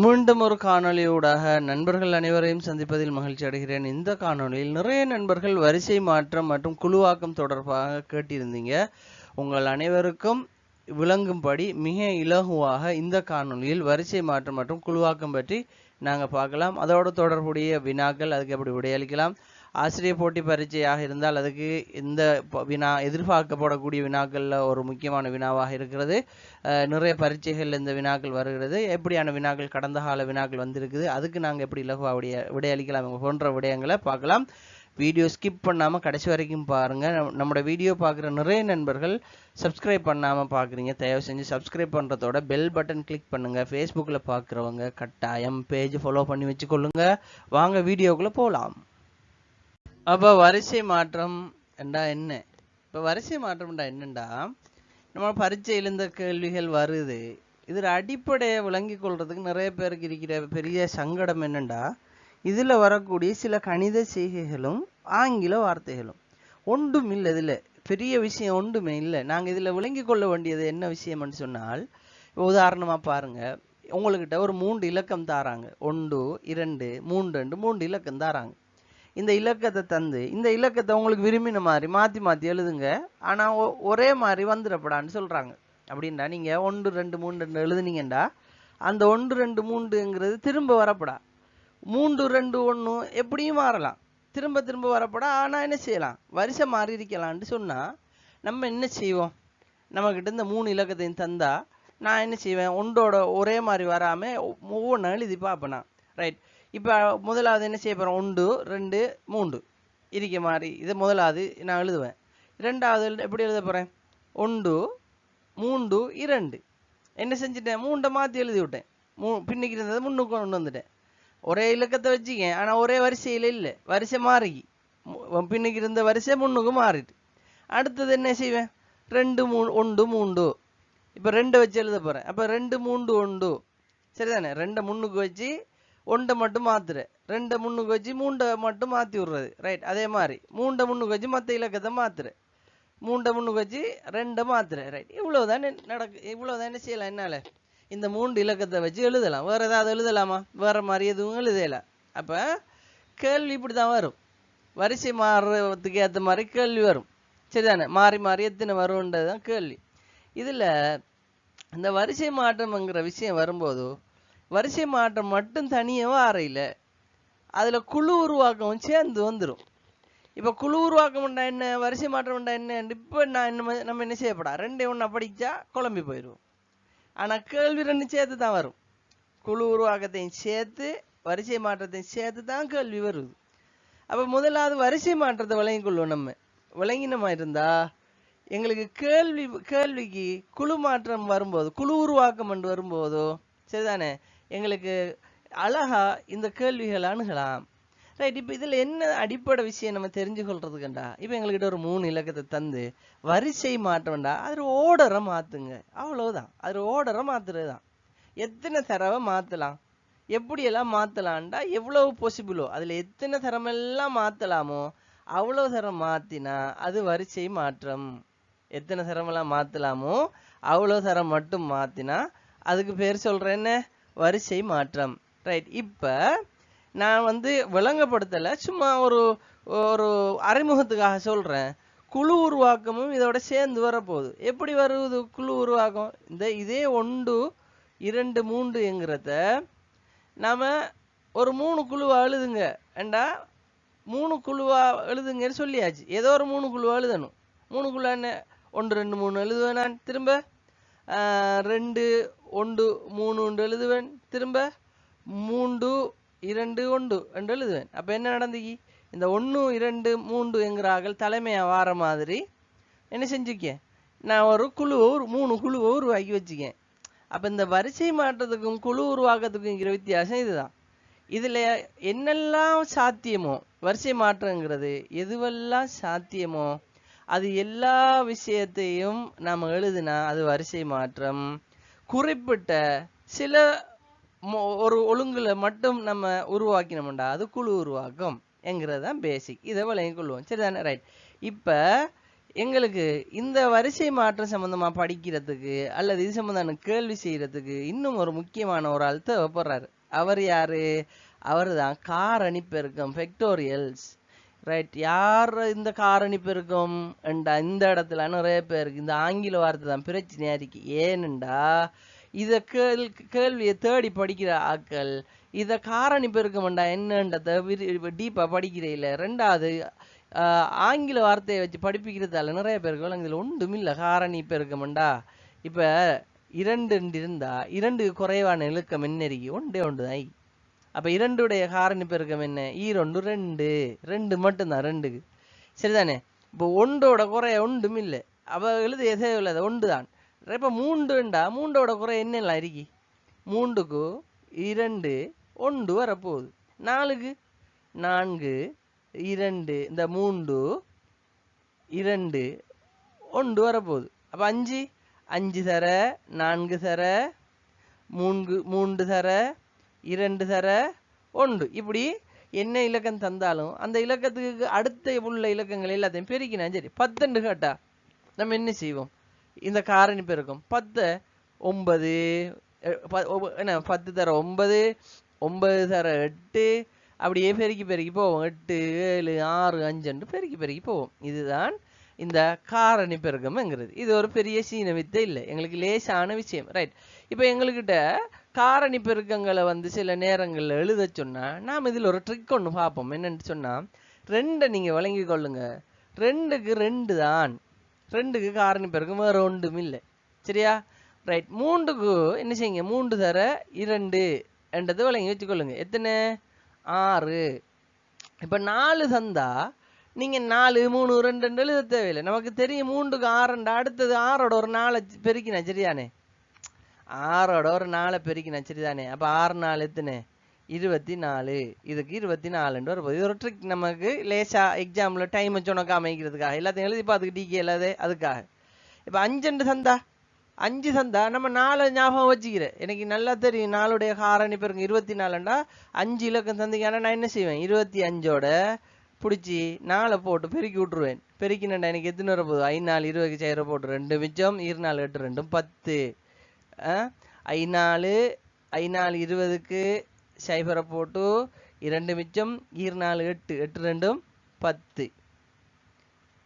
மீண்டும் ஒரு காணொளியூடாக நண்பர்கள் அனைவரையும் சந்திப்பதில் மகிழ்ச்சி அடைகிறேன். இந்த காணொளியில் நிறைய நண்பர்கள் வரிசை மாற்றம் மற்றும் குழுவாக்கம் தொடர்பாக கேட்டிருந்தீங்க. உங்கள் அனைவருக்கும் விளங்கும்படி மிக இலகுவாக இந்த காணொளியில் வரிசை மாற்றம் மற்றும் குழுவாக்கம் பற்றி நாங்கள் பார்க்கலாம். அதோடு தொடர்புடைய வினாக்கள், அதுக்கு எப்படி விடையளிக்கலாம், ஆசிரியர் போட்டி பரீட்சையாக இருந்தால் அதுக்கு இந்த வினா எதிர்பார்க்கப்படக்கூடிய வினாக்களில் ஒரு முக்கியமான வினாவாக இருக்கிறது. நிறைய பரீட்சைகள் இந்த வினாக்கள் வருகிறது. எப்படியான வினாக்கள் கடந்த கால வினாக்கள் வந்திருக்குது, அதுக்கு நாங்கள் எப்படி இலகுவாக விடையளிக்கலாம் போன்ற விடயங்களை பார்க்கலாம். வீடியோ ஸ்கிப் பண்ணாமல் கடைசி வரைக்கும் பாருங்கள். நம்மளோட வீடியோ பார்க்குற நிறைய நண்பர்கள் சப்ஸ்கிரைப் பண்ணாமல் பார்க்குறீங்க. தயவு செஞ்சு சப்ஸ்கிரைப் பண்ணுறதோட பெல் பட்டன் கிளிக் பண்ணுங்கள். ஃபேஸ்புக்கில் பார்க்குறவங்க கட்டாயம் பேஜ் ஃபாலோ பண்ணி வச்சுக்கொள்ளுங்க. வாங்க வீடியோக்குள்ளே போகலாம். அப்போ வரிசை மாற்றம் என்றா என்ன? இப்போ வரிசை மாற்றம்டா என்னண்டா, நம்ம பரீட்சையில் இந்த கேள்விகள் வருது. இதில் அடிப்படையை விளங்கி கொள்றதுக்கு நிறைய பேருக்கு இருக்கிற பெரிய சங்கடம் என்னண்டா, இதில் வரக்கூடிய சில கணித செய்கைகளும் ஆங்கில வார்த்தைகளும் ஒன்றும் இல்லை. இதில் பெரிய விஷயம் ஒன்றுமே இல்லை. நாங்கள் இதில் விளங்கி கொள்ள வேண்டியது என்ன விஷயம்னு சொன்னால், உதாரணமாக பாருங்கள், உங்கள்கிட்ட ஒரு 3 இலக்கம் தாராங்க. 1 2 3 3 இலக்கம் தாராங்க. இந்த இலக்கத்தை தந்து இந்த இலக்கத்தை உங்களுக்கு விரும்பின மாதிரி மாற்றி மாற்றி எழுதுங்க, ஆனால் ஒரே மாதிரி வந்துடப்படான்னு சொல்கிறாங்க. அப்படின்னா நீங்கள் 1 2 3 எழுதுனீங்கண்டா அந்த 1 2 3ங்கிறது திரும்ப வரப்படா. 3 2 1 எப்படியும் மாறலாம், திரும்ப திரும்ப வரப்படா. ஆனால் என்ன செய்யலாம், வரிசை மாறி இருக்கலான்ட்டு சொன்னால் நம்ம என்ன செய்வோம், நம்மக்கிட்ட இந்த 3 இலக்கத்தையும் தந்தா நான் என்ன செய்வேன், ஒன்றோட ஒரே மாதிரி வராமல் ஒவ்வொன்றும் எழுதி பார்ப்பேன். ரைட். இப்போ முதலாவது என்ன செய்ய போகிறோம், 1 2 3 இருக்க மாதிரி இதை முதலாவது நான் எழுதுவேன். ரெண்டாவது எப்படி எழுத போகிறேன், 1 3 2. என்ன செஞ்சுட்டேன், 3 மாற்றி எழுதி விட்டேன். பின்னிக்கு இருந்தது முன்னுக்கு கொண்டு வந்துட்டேன். ஒரே இலக்கத்தை வச்சுக்கேன், ஆனால் ஒரே வரிசையில் இல்லை, வரிசை மாறி பின்னுக்கு இருந்த வரிசை முன்னுக்கு மாறிட்டு. அடுத்தது என்ன செய்வேன், 2 3 1 3. இப்போ 2 வச்சு எழுத போகிறேன். அப்போ 2 3 1 சரிதானே. 2 முன்னுக்கு வச்சு 1 மட்டும் மாத்துறேன், 2 முன்னுக்கு வச்சு 3 மட்டும் மாற்றி விடுறது. ரைட். அதே மாதிரி 3 முன்னுக்கு வச்சு மற்ற இலக்கத்தை மாத்துறேன், 3 முன்னுக்கு வச்சு 2 மாத்துறேன். ரைட். இவ்வளவுதான் நடக்கு. இவ்வளவுதான் என்ன செய்யலாம், என்னால் இந்த 3 இலக்கத்தை வச்சு எழுதலாம். வேற ஏதாவது எழுதலாமா, வேற மாதிரி எதுவும் எழுதலாம். அப்போ கேள்வி இப்படி தான் வரும், வரிசை மாறுறதுக்கு ஏற்ற மாதிரி கேள்வி வரும். சரிதானே. மாறி மாறி எத்தனை வரும்ன்றது தான் கேள்வி. இதில் இந்த வரிசை மாற்றம்ங்கிற விஷயம் வரும்போது வரிசை மாற்றம் மட்டும் தனியாக அறையில் அதில் குழு உருவாக்கமும் சேர்ந்து வந்துடும். இப்போ குழு உருவாக்கம்ண்டா என்ன, வரிசை மாற்றம்ண்டா என்ன, இப்போ நம்ம என்ன செய்யப்படா, 2 ஒன்றா படித்தா குழம்பி போயிடுவோம். ஆனால் கேள்வி 2 சேர்த்து தான் வரும். குழு உருவாக்கத்தையும் சேர்த்து வரிசை மாற்றத்தையும் சேர்த்து தான் கேள்வி வருது. அப்போ முதலாவது வரிசை மாற்றத்தை விளங்கி கொள்வோம். நம்ம விளங்கினமா இருந்தால் எங்களுக்கு கேள்விக்கு குழு மாற்றம் வரும்போது, குழு உருவாக்கம் என்று வரும்போதோ சரிதானே, எங்களுக்கு அழகா இந்த கேள்விகளை அணுகலாம். ரைட். இப்போ இதில் என்ன அடிப்படை விஷயம் நம்ம தெரிஞ்சு கொள்றதுக்குண்டா, இப்போ எங்கள்கிட்ட ஒரு 3 இலக்கத்தை தந்து வரிசை மாற்றம்டா அதில் ஓர்டரை மாற்றுங்க, அவ்வளவுதான். அதில் ஓர்டரை மாற்றுறது தான். எத்தனை தடவை மாற்றலாம், எப்படியெல்லாம் மாற்றலான்டா, எவ்வளவு பாசிபிளோ அதில் எத்தனை தரமெல்லாம் மாற்றலாமோ அவ்வளோ தரம் மாற்றினா அது வரிசை மாற்றம். எத்தனை தரமெல்லாம் மாற்றலாமோ அவ்வளோ தரம் மட்டும் மாற்றினா அதுக்கு பேர் சொல்கிறேன் என்ன, வரிசை மாற்றம். ரைட். இப்போ நான் விளங்கப்படுத்தலை, சும்மா ஒரு ஒரு அறிமுகத்துக்காக சொல்கிறேன். குழு உருவாக்கமும் இதோட சேர்ந்து வரப்போகுது. எப்படி வருவது குழு உருவாக்கம், இதே 1 2 3ங்கிறத நாம் ஒரு 3 குழுவாக எழுதுங்க ஏண்டா, 3 குழுவாக எழுதுங்கன்னு சொல்லியாச்சு. ஏதோ ஒரு 3 குழுவாக எழுதணும். 3 குழுவா என்ன, 1 2 3 எழுதுவேன். நான் திரும்ப 2 1 3 எழுதுவேன். திரும்ப 3 2 1 என்று எழுதுவேன். அப்போ என்ன நடந்துக்கி, இந்த 1 2 3ங்கிறார்கள் தலைமையாக வார மாதிரி என்ன செஞ்சுக்கேன், நான் ஒரு 3 குழுவை உருவாக்கி வச்சுக்கேன். அப்போ இந்த வரிசை மாற்றத்துக்கும் குழு உருவாக்கத்துக்குங்கிற வித்தியாசம் இதுதான். இதில் என்னெல்லாம் சாத்தியமோ, வரிசை மாற்றங்கிறது எதுவெல்லாம் சாத்தியமோ அது எல்லா விஷயத்தையும் நாம் எழுதினா அது வரிசை மாற்றம். குறிப்பிட்ட சில ஒரு ஒழுங்குல மட்டும் நம்ம உருவாக்கினோம்டா அது குழு உருவாக்கம் என்கிறது தான் பேசிக். இதை விளங்கிக் கொள்வோம். சரிதானே. ரைட். இப்போ எங்களுக்கு இந்த வரிசை மாற்றம் சம்பந்தமா படிக்கிறதுக்கு அல்லது இது சம்பந்தமான கேள்வி செய்யறதுக்கு இன்னும் ஒரு முக்கியமான ஒரு ஆள் தேவைப்படுறாரு. அவர் யாரு? அவர் தான் காரணி பெருக்கம், ஃபேக்டோரியல்ஸ். ரைட். யார் இந்த காரணி பெருக்கம் என்றா இந்த இடத்துல நிறைய பேருக்கு இந்த ஆங்கில வார்த்தை தான் பிரச்சனையா இருக்கு. ஏனெண்டா இத கேள்வியை தேடி படிக்கிற ஆக்கள் இத காரணி பெருக்கம்டா என்னன்றத டீப்பா படிக்கிறீங்கள. ரெண்டாவது ஆங்கில வார்த்தையை வச்சு படிப்பிக்கிறதால நிறைய பேருக்கு இதுல ஒன்றும் இல்லை. காரணி பெருக்கம்டா இப்ப 2 இருந்தா 2க்கு குறைவான இலக்கம் என்ன இருக்கு? ஒன்றே ஒன்றுதான். அப்ப 2உடைய காரணி பெருக்கம் என்ன? 2 2 மட்டும்தான் 2க்கு. சரிதானே? இப்போ 1ஓட குறைய ஒன்றும் இல்லை. அப்ப எழுது எதே உள்ளது 1 தான். இப்ப 3ண்டா 3ஓட குறை என்னெல்லாம் இருக்கு? 3க்கு 2 1 வரப்போகுது. 4க்கு 4 2 இந்த 3 2 1 வரப்போகுது. அப்ப 5 5 தர 4 தர 3 தர 2 தர 1. இப்படி என்ன இலக்கம் தந்தாலும் அந்த இலக்கத்துக்கு அடுத்த உள்ள இலக்கங்கள் எல்லாத்தையும் பெருக்கினா சரி. 10 கேட்டா நம்ம என்ன செய்வோம்? இந்த காரணி பெருக்கம் 10 9 என்ன 10 தர 9 9 தர 8 அப்படியே பெருக்கி பெருக்கி போவோம். 8 7 6 5 பெருக்கி போவோம். இதுதான் இந்த காரணி பெருக்கம்ங்கிறது. இது ஒரு பெரிய சீன வித்தை இல்லை, எங்களுக்கு லேசான விஷயம். ரைட். இப்போ எங்ககிட்ட காரணி பெருக்கங்களை சில நேரங்களில் எழுத சொன்னா நாம் இதில் ஒரு ட்ரிக் ஒன்று பார்ப்போம். என்னன்னு சொன்னா 2 நீங்க வழங்கி கொள்ளுங்க. 2க்கு 2 தான். 2க்கு காரணி பெருக்கம் வேற ஒன்றும் இல்லை. சரியா? ரைட். 3க்கு என்ன செய்யுங்க? 3 தர 2 என்றது வழங்கி வச்சுக்கொள்ளுங்க. எத்தனை? 6. இப்ப 4 தந்தா நீங்க 4 3 2 எழுத தேவையில்லை. நமக்கு தெரியும் 3க்கு 6 அடுத்தது 6ஓட ஒரு 4 பெருக்கினா சரிதானே? 6ஓட ஒரு 4 பெருக்கினா சரிதானே? அப்ப 6 4 எத்தனை? 24. இதுக்கு 24 வரும்போது இது ஒரு ட்ரிக். நமக்கு லேசா எக்ஸாம்ல டைம் வச்சு உனக்கு அமைக்கிறதுக்காக எல்லாத்தையும் எழுதி பார்த்துக்கு டிகே இல்லாத அதுக்காக. இப்ப 5 தந்தா 5 தந்தா நம்ம 4 ஞாபகம் வச்சுக்கிறேன். எனக்கு நல்லா தெரியும் 4உடைய காரணி பெருக்கம் 24ண்டா 5 இலக்கம் தந்தீங்கன்னா நான் என்ன செய்வேன்? 25ஓட பிடிச்சி 4 போட்டு பெருக்கி விட்டுருவேன். பெருக்கினண்டா எனக்கு எத்தனை வர போகுது? 5 4 20க்கு சேர போட்டு 2 மிச்சம் 24 8 2 10. 5 4 20க்கு சைபரை போட்டு 2 மிச்சம் 24 8 8 2 10.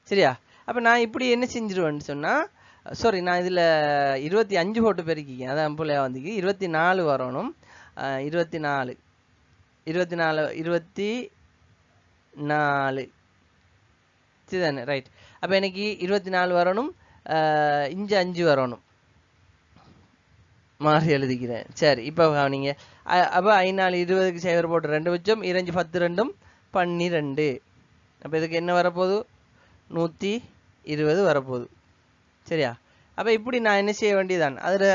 சரியா? அப்ப நான் இப்படி என்ன செஞ்சிருவேன்னு சொன்னா சாரி நான் இதுல 25 போட்டு பெருக்கிக்கேன். அதான் பிள்ளையா வந்து 24 வரணும். 24 சரிதானே? ரைட். அப்ப எனக்கு 24 வரணும். இஞ்சு 5 வரணும். மாறி எழுதிக்கிறேன். சரி. இப்ப நீங்க அப்ப 5 4 20க்கு சைபர் போட்டு 2 மிச்சம் 2 10 2 12. அப்ப இதுக்கு என்ன வரப்போகுது? 120 வரப்போகுது. சரியா? அப்ப இப்படி நான் என்ன செய்ய வேண்டியதான்? அதுல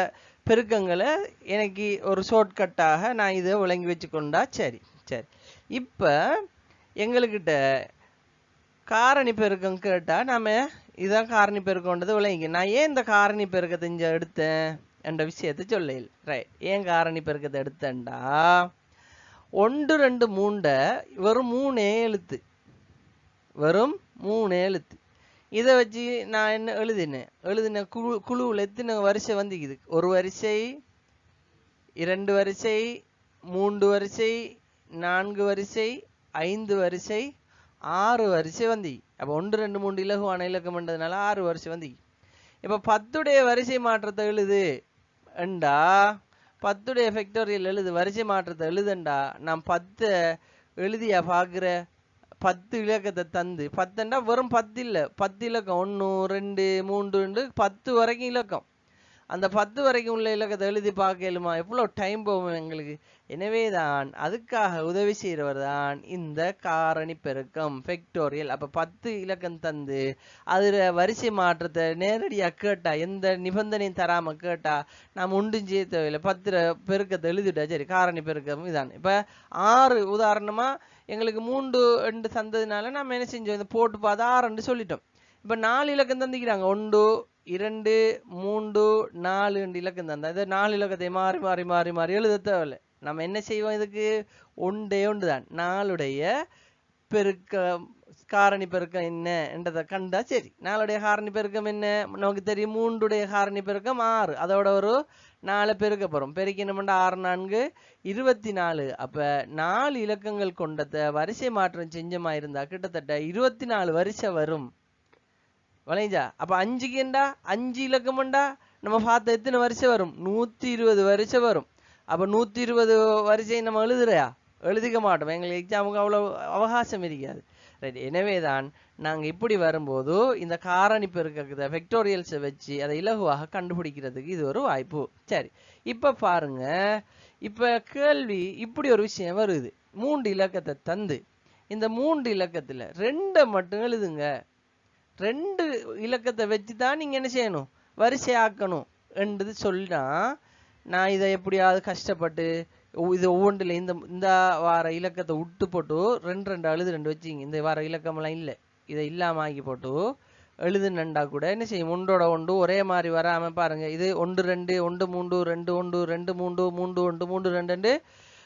பெருக்கங்களை எனக்கு ஒரு ஷார்ட்கட்டாக நான் இதை விளங்கி வச்சுக்கொண்டா சரி. சரி. இப்ப எங்ககிட்ட காரணி பெருக்கம் கேட்டா நாம இதான் காரணி பெருக்கம்ன்றது விளங்கி. நான் ஏன் இந்த காரணி பெருக்கத்தை இங்க எடுத்தேன் என்ற விஷயத்தை சொல்ல. ரைட். ஏன் காரணி பெருக்கத்தை எடுத்தேன்டா 1 2 3 வெறும் 3 எழுத்து. வெறும் 3 எழுத்து. இதை வச்சு நான் என்ன எழுதினேன் குழுவில் எத்தனை வரிசை வந்துக்குது? 1 வரிசை 2 வரிசை 3 வரிசை 4 வரிசை 5 வரிசை 6 வரிசை வந்து. அப்ப 1 2 3 இலகுவான இலக்கம் என்றதுனால 6 வரிசை வந்து. இப்ப 10உடைய வரிசை மாற்றத்தை எழுது என்றா 10உடைய ஃபேக்டோரியல் எழுது வரிசை மாற்றத்தை எழுதுண்டா நான் 10 எழுதியா பாக்குற? 10 இலக்கத்தை தந்து 10ண்டா வெறும் 10 இல்ல 10 இலக்கம் 1 2 3 10 வரைக்கும் இலக்கம். அந்த 10 வரைக்கும் உள்ள இலக்கத்தை எழுதி பார்க்கலுமா? எவ்வளவு டைம் போகும் எங்களுக்கு. எனவேதான் அதுக்காக உதவி செய்யறவர் தான் இந்த காரணி பெருக்கம் ஃபேக்டோரியல். அப்ப 10 இலக்கம் தந்து அதுல வரிசை மாற்றத்தை நேரடியா கேட்டா எந்த நிபந்தனையும் தராம கேட்டா நாம் ஒன்றும் செய்ய தேவையில்லை. 10 பெருக்கத்தை எழுதிட்டா சரி. காரணி பெருக்கம் இதான். இப்ப 6 உதாரணமா எங்களுக்கு 3 2 தந்ததுனால நம்ம என்ன செஞ்சோம்? இதை போட்டு பார்த்தா 6 சொல்லிட்டோம். இப்ப 4 இலக்கம் தந்திக்கிறாங்க. 1 2 3 4 இலக்கம் தந்தா இதை 4 இலக்கத்தை மாறி மாறி மாறி மாறி எழுத தேவையில்லை. நம்ம என்ன செய்வோம்? இதுக்கு ஒன்றே ஒன்று தான் 4உடைய பெருக்கம் காரணி பெருக்கம் என்ன என்றதை கண்டா சரி. 4 காரணி பெருக்கம் என்ன நமக்கு தெரியும். 3 காரணி பெருக்கம் 6. அதோட ஒரு 4 பெருக்க போறோம். பெருக்கணும்னா 6 4 24. அப்ப 4 இலக்கங்கள் கொண்டத வரிசை மாற்றம் செஞ்சமா இருந்தா கிட்டத்தட்ட 24 வரிசை வரும். வளைஞ்சா அப்ப 5க்கு என்றா 5 இலக்கம்ண்டா நம்ம பார்த்த எத்தனை வரிசை வரும்? 120 வரிசை வரும். அப்ப 120 வரிசை நம்ம எழுதிக்க மாட்டோம். எங்களுக்கு எக்ஸாமுக்கு அவ்வளவு அவகாசம் இருக்காது. ரைட். எனவேதான் நாங்க இப்படி வரும்போது இந்த காரணி பெருக்கத்தை ஃபேக்டோரியல்ஸை வச்சு அதை இலகுவாக கண்டுபிடிக்கிறதுக்கு இது ஒரு வாய்ப்பு. சரி, இப்ப பாருங்க. இப்ப கேள்வி இப்படி ஒரு விஷயம் வருது. 3 இலக்கத்தை தந்து இந்த 3 இலக்கத்துல 2 மட்டும் எழுதுங்க. 2 இலக்கத்தை வச்சு தான் நீங்க என்ன செய்யணும்? வரிசையாக்கணும் என்றது சொல்லினா நான் இதை எப்படியாவது கஷ்டப்பட்டு இது ஒவ்வொன்றில் இந்த வார இலக்கத்தை விட்டு போட்டு 2 எழுது 2 வச்சிங்க. இந்த வார இலக்கமெல்லாம் இல்லை, இதை இல்லாம ஆக்கி போட்டு எழுதுனண்டா கூட என்ன செய்யும்? ஒன்றோட ஒன்று ஒரே மாதிரி வராம பாருங்க. இது 1 2 1 3 2 1 2 3 3 1 3 2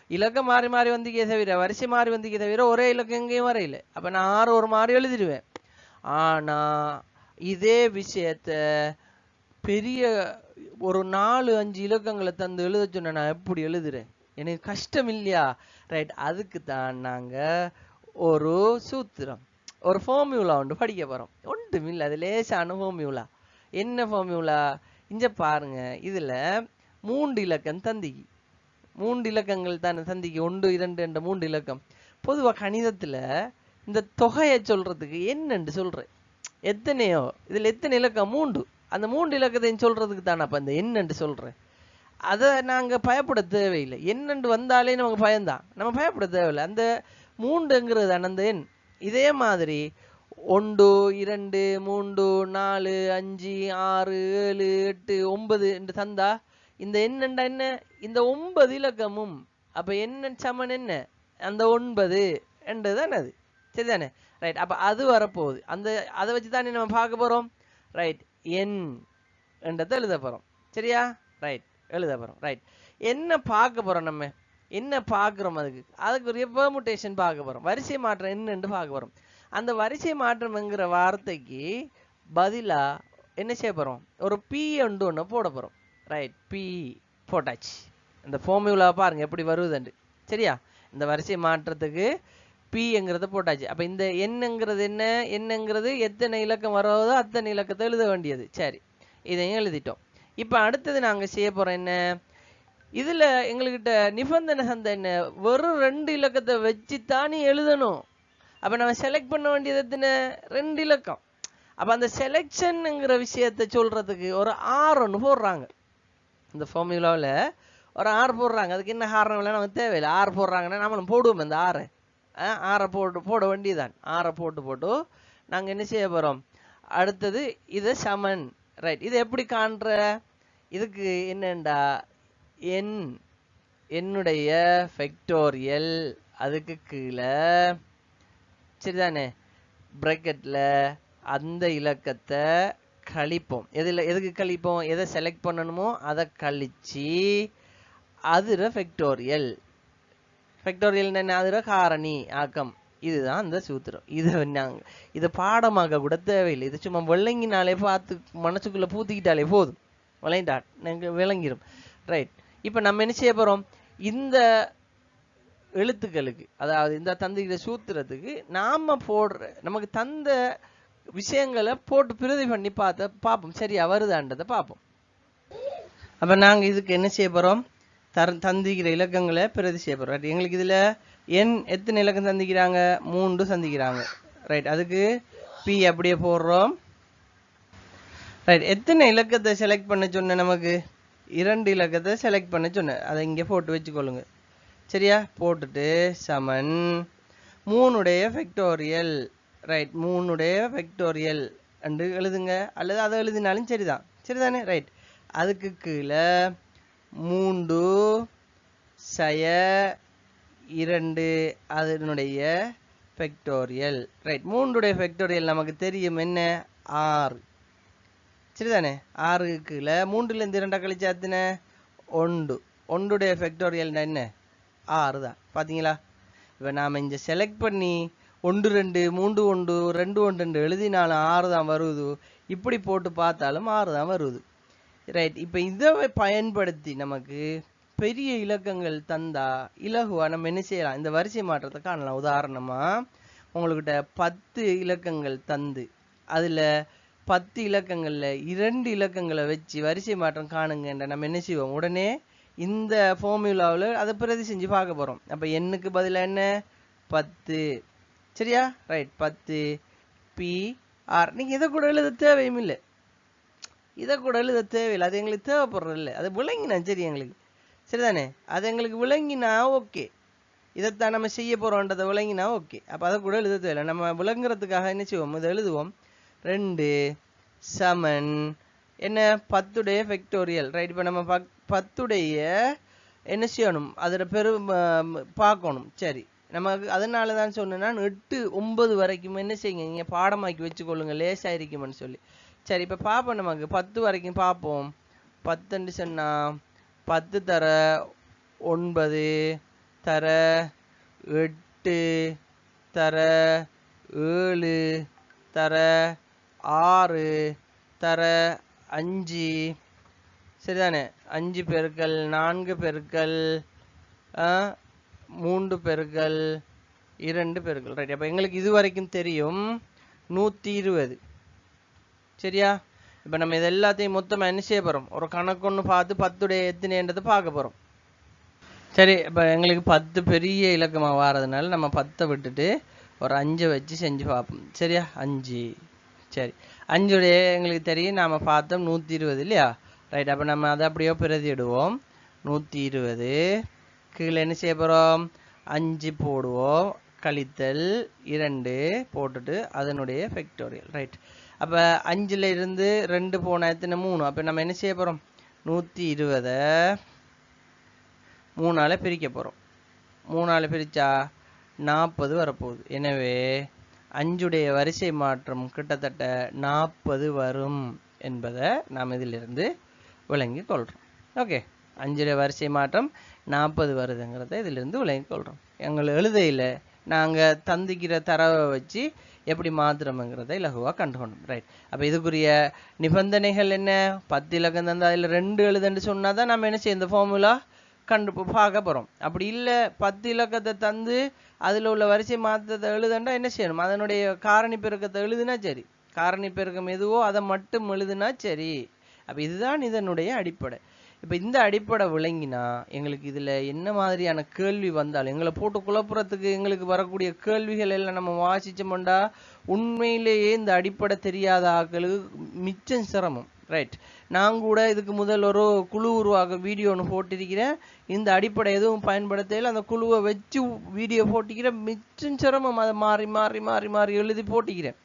இலக்கம் மாறி மாறி வந்திக்கே தவிர வரிசை மாறி வந்திக்கே தவிர ஒரே இலக்கம் எங்கேயும் வரையில. அப்ப நான் 6 ஒரு மாதிரி எழுதிடுவேன். ஆனா இதே விஷயத்த பெரிய ஒரு 4 5 இலக்கங்களை தந்து எழுத சொன்ன நான் எப்படி எழுதுறேன்? எனக்கு கஷ்டம் இல்லையா? ரைட். அதுக்கு தான் நாங்க ஒரு சூத்திரம், ஒரு ஃபார்முலா ஒன்று படிக்க போறோம். ஒன்றும் இல்லை, அது லேசான ஃபார்முலா. என்ன ஃபார்முலா? இங்க பாருங்க. இதுல 3 இலக்கம் தந்திக்கு, 3 இலக்கங்கள் தானே தந்திக்கு, 1 2 என்ற 3 இலக்கம். பொதுவா கணிதத்துல இந்த தொகையை சொல்றதுக்கு என்னன்னு சொல்றேன். எத்தனையோ இதுல எத்தனை இலக்கம்? 3. அந்த 3 இலக்கத்தையும் சொல்றதுக்கு தானே அப்ப இந்த என்னன்னு சொல்றேன். அதை நாங்க பயப்பட தேவையில்லை. என்னண்டு வந்தாலே நமக்கு பயம்தான், நம்ம பயப்பட தேவையில்லை. அந்த 3ங்கிறது அந்த எண். இதே மாதிரி 1 2 3 4 5 6 7 8 9 என்று தந்தா இந்த எண்ணண்டா என்ன? இந்த 9 இலக்கமும் அப்ப என்ன சமன் என்ன? அந்த 9 என்றுதானே அது. சரிதானே? ரைட். அப்ப அது வரப்போகுது. அதை வச்சுதானே நம்ம பார்க்க போறோம். ரைட். என் என்றதை எழுத போறோம். சரியா? ரைட். எழுத போறோம். ரைட். என்ன பார்க்க போறோம்? நம்ம என்ன பார்க்கிறோம்? அதுக்கு ஒரு பெர்முடேஷன் பார்க்க போறோம். வரிசை மாற்றம் என்னன்னு பார்க்க போறோம். அந்த வரிசை மாற்றம்ங்கிற வார்த்தைக்கு பதிலா என்ன செய்ய போறோம்? ஒரு பி ஒன்று போட போறோம். ரைட். பி போட்டாச்சு. இந்த ஃபார்முலா பாருங்க எப்படி வருதுண்டு. சரியா? இந்த வரிசை மாற்றத்துக்கு பிங்கிறத போட்டாச்சு. அப்ப இந்த என்னங்கிறது என்ன? என்னங்கிறது எத்தனை இலக்கம் வருவதோ அத்தனை இலக்கத்தை எழுத வேண்டியது. சரி, இதையும் எழுதிட்டோம். இப்ப அடுத்தது நாங்க செய்ய போறோம் என்ன? இதுல எங்ககிட்ட நிபந்தனை சந்த என்ன? வெறும் 2 இலக்கத்தை வச்சுத்தானே எழுதணும். அப்ப நம்ம செலக்ட் பண்ண வேண்டியது எத்தனை? 2 இலக்கம். அப்ப அந்த செலக்ஷன்ங்கிற விஷயத்தை சொல்றதுக்கு ஒரு 6 ஒன்று போடுறாங்க. இந்த ஃபார்முலாவில் ஒரு 6 போடுறாங்க. அதுக்கு என்ன காரணம் இல்லை நமக்கு தேவையில்லை. 6 போடுறாங்கன்னா நம்மளும் போடுவோம். இந்த 6 போட வேண்டியதான். 6 போட்டு நாங்க என்ன செய்ய போறோம்? அடுத்தது இதை சமன். ரைட். இது எப்படி காண்ற? இதுக்கு என்னண்டா என்னுடைய ஃபேக்டோரியல், அதுக்கு கீழே சரிதானே பிராக்கெட்ல அந்த இலக்கத்தை கழிப்போம். எதுக்கு கழிப்போம்? எதை செலக்ட் பண்ணணுமோ அதை கழிச்சு அதுல ஃபேக்டோரியல். ஃபேக்டோரியல் என்ன? அதுல காரணி ஆக்கம். இதுதான் அந்த சூத்திரம். இதை பாடமாக கூட தேவையில்லை. இது சும்மா விளங்கினாலே பார்த்து மனசுக்குள்ள பூத்திக்கிட்டாலே போதும். விளங்கிடும். ரைட். இப்ப நம்ம என்ன செய்ய போறோம்? இந்த எழுத்துக்களுக்கு, அதாவது இந்த தந்திக்கிற சூத்திரத்துக்கு நாம போடுற நமக்கு தந்த விஷயங்களை போட்டு பிரதி பண்ணி பார்ப்போம். சரியா வருதான்றதை பார்ப்போம். அப்ப நாங்க இதுக்கு என்ன செய்ய போறோம்? தந்திக்கிற இலக்கங்களை பிரதி செய்ய போறோம். எங்களுக்கு இதுல என் எத்தனை இலக்கம் தந்திக்கிறாங்க? 3 சந்திக்கிறாங்க. ரைட். அதுக்கு பி அப்படியே போடுறோம். ரைட். எத்தனை இலக்கத்தை செலக்ட் பண்ண சொன்ன? நமக்கு 2 இலக்கத்தை செலக்ட் பண்ண சொன்ன. அதை இங்க போட்டு வச்சுக்கொள்ளுங்க. சரியா? போட்டுட்டு சமன் 3 ஃபேக்டோரியல். ரைட். 3 ஃபேக்டோரியல் என்று எழுதுங்க. அல்லது அதை எழுதினாலும் சரிதான். சரிதானே? ரைட். அதுக்கு கீழே 3 சய 2 அதனுடைய ஃபேக்டோரியல். ரைட். 3 ஃபேக்டோரியல் நமக்கு தெரியும் என்ன? 6. சரிதானே? 6க்கு கீழே 3லேருந்து 2 கழிச்சு எத்தனை? 1. 1 ஃபேக்டோரியல் என்ன? 6 தான். பாத்தீங்களா? இப்ப நாம இங்க செலக்ட் பண்ணி 1 2 3 1 2 1 எழுதினாலும் 6 தான் வருது. இப்படி போட்டு பார்த்தாலும் 6 தான் வருது. ரைட். இப்போ இதை பயன்படுத்தி நமக்கு பெரிய இலக்கங்கள் தந்தா இலகுவா நம்ம என்ன செய்யலாம், இந்த வரிசை மாற்றத்தை காணலாம். உதாரணமா உங்கள்கிட்ட 10 இலக்கங்கள் தந்து அதுல 10 இலக்கங்கள்ல 2 இலக்கங்களை வச்சு வரிசை மாற்றம் காணுங்கன்ற நம்ம என்ன செய்வோம், உடனே இந்த ஃபார்முலாவில் அதை பிரதி செஞ்சு பார்க்க போறோம். அப்ப எண்ணுக்கு பதிலாக என்ன 10, சரியா? ரைட். 10 PR. நீங்க இதை கூட எழுத தேவையும் இல்லை, இதை கூட எழுத தேவையில்லை, அது எங்களுக்கு தேவைப்படுறது இல்லை. அது விளங்கினா சரி, எங்களுக்கு சரிதானே? அது எங்களுக்கு விளங்கினா ஓகே, இதைத்தான் நம்ம செய்ய போறோம்ன்றதை விளங்கினா ஓகே. அப்ப அதை கூட எழுத தேவையில்லை. நம்ம விளங்குறதுக்காக என்ன செய்வோம், இதை எழுதுவோம். 2 சமன் என்ன 10 ஃபேக்டோரியல். ரைட். இப்போ நம்ம 10 என்ன செய்யணும், அதோட பார்க்கணும். சரி, நமக்கு அதனால தான் சொன்னேன் நான் 8 9 வரைக்கும் என்ன செய்யுங்க, நீங்க பாடமாக்கி வச்சுக்கொள்ளுங்க, லேசா இருக்குமென்னு சொல்லி. சரி, இப்போ பார்ப்போம். நமக்கு 10 வரைக்கும் பார்ப்போம். 10 சொன்னா 10 தர 9 தர 8 தர 7 தர 6 தர 5, சரிதானே? 5 பெருக்கல் 4 பெருக்கல் 3 பெருக்கல் 2 பெருக்கல். ரைட். அப்போ எங்களுக்கு இது வரைக்கும் தெரியும் 120, சரியா? இப்போ நம்ம இது எல்லாத்தையும் மொத்தமாக என்ன செய்ய போகிறோம், ஒரு கணக்கு ஒன்று பார்த்து 10 எத்தனைன்றதை பார்க்க போகிறோம். சரி, இப்போ எங்களுக்கு 10 பெரிய இலக்கமாக வாரதுனால நம்ம 10 விட்டுட்டு ஒரு 5 வச்சு செஞ்சு பார்ப்போம். சரியா? 5. சரி, 5 எங்களுக்கு தெரியும், நாம் பார்த்தோம் 120 இல்லையா? ரைட். அப்போ நம்ம அதை அப்படியே பிரதியிடுவோம். 120 கீழே என்ன செய்ய போகிறோம், 5 போடுவோம், கழித்தல் 2 போட்டுட்டு அதனுடைய ஃபேக்டோரியல். ரைட். அப்போ 5ல் இருந்து 2 போன எத்தனை 3. அப்போ நம்ம என்ன செய்ய போகிறோம், 120 3ஆல் பிரிக்க போகிறோம். 3ஆல் பிரித்தா 40 வரப்போகுது. எனவே 5 வரிசை மாற்றம் கிட்டத்தட்ட 40 வரும் என்பதை நாம் இதிலிருந்து விளங்கி கொள்கிறோம். ஓகே, 5 வரிசை மாற்றம் 40 வருதுங்கிறத இதிலிருந்து விளங்கி கொள்கிறோம். எங்களை எழுதையில் நாங்கள் தந்திக்கிற தரவை வச்சு எப்படி மாத்திரம்ங்கிறத இலகுவாக கண்டுகொண்டோம். ரைட். அப்போ இதுக்குரிய நிபந்தனைகள் என்ன, 10 இலக்கம் தந்து அதில் 2 எழுதுன்னு சொன்னால் தான் நம்ம என்ன செய்ய இந்த ஃபார்முலா பார்க்க போகிறோம். அப்படி இல்லை 10 இலக்கத்தை தந்து அதில் உள்ள வரிசை மாற்றத்தை எழுதுண்டா என்ன செய்யணும், அதனுடைய காரணி பெருக்கத்தை எழுதுனா சரி, காரணி பெருக்கம் எதுவோ அதை மட்டும் எழுதுனா சரி. அப்போ இதுதான் இதனுடைய அடிப்படை. இப்போ இந்த அடிப்படை விளங்கினா எங்களுக்கு இதில் என்ன மாதிரியான கேள்வி வந்தாலும் எங்களை போட்டு குழப்புறதுக்கு எங்களுக்கு வரக்கூடிய கேள்விகள் எல்லாம் நம்ம வாசிச்சோம்டா உண்மையிலேயே இந்த அடிப்படை தெரியாத ஆட்களுக்கு மிச்சம் சிரமம். ரைட். நான் கூட இதுக்கு முதல் ஒரு குழு உருவாக்க வீடியோ ஒன்று போட்டிருக்கிறேன். இந்த அடிப்படை எதுவும் பயன்படுத்தையில் அந்த குழுவை வச்சு வீடியோ போட்டிக்கிறேன். மிச்சம் சிரமம், அதை மாறி மாறி மாறி மாறி எழுதி போட்டிக்கிறேன்.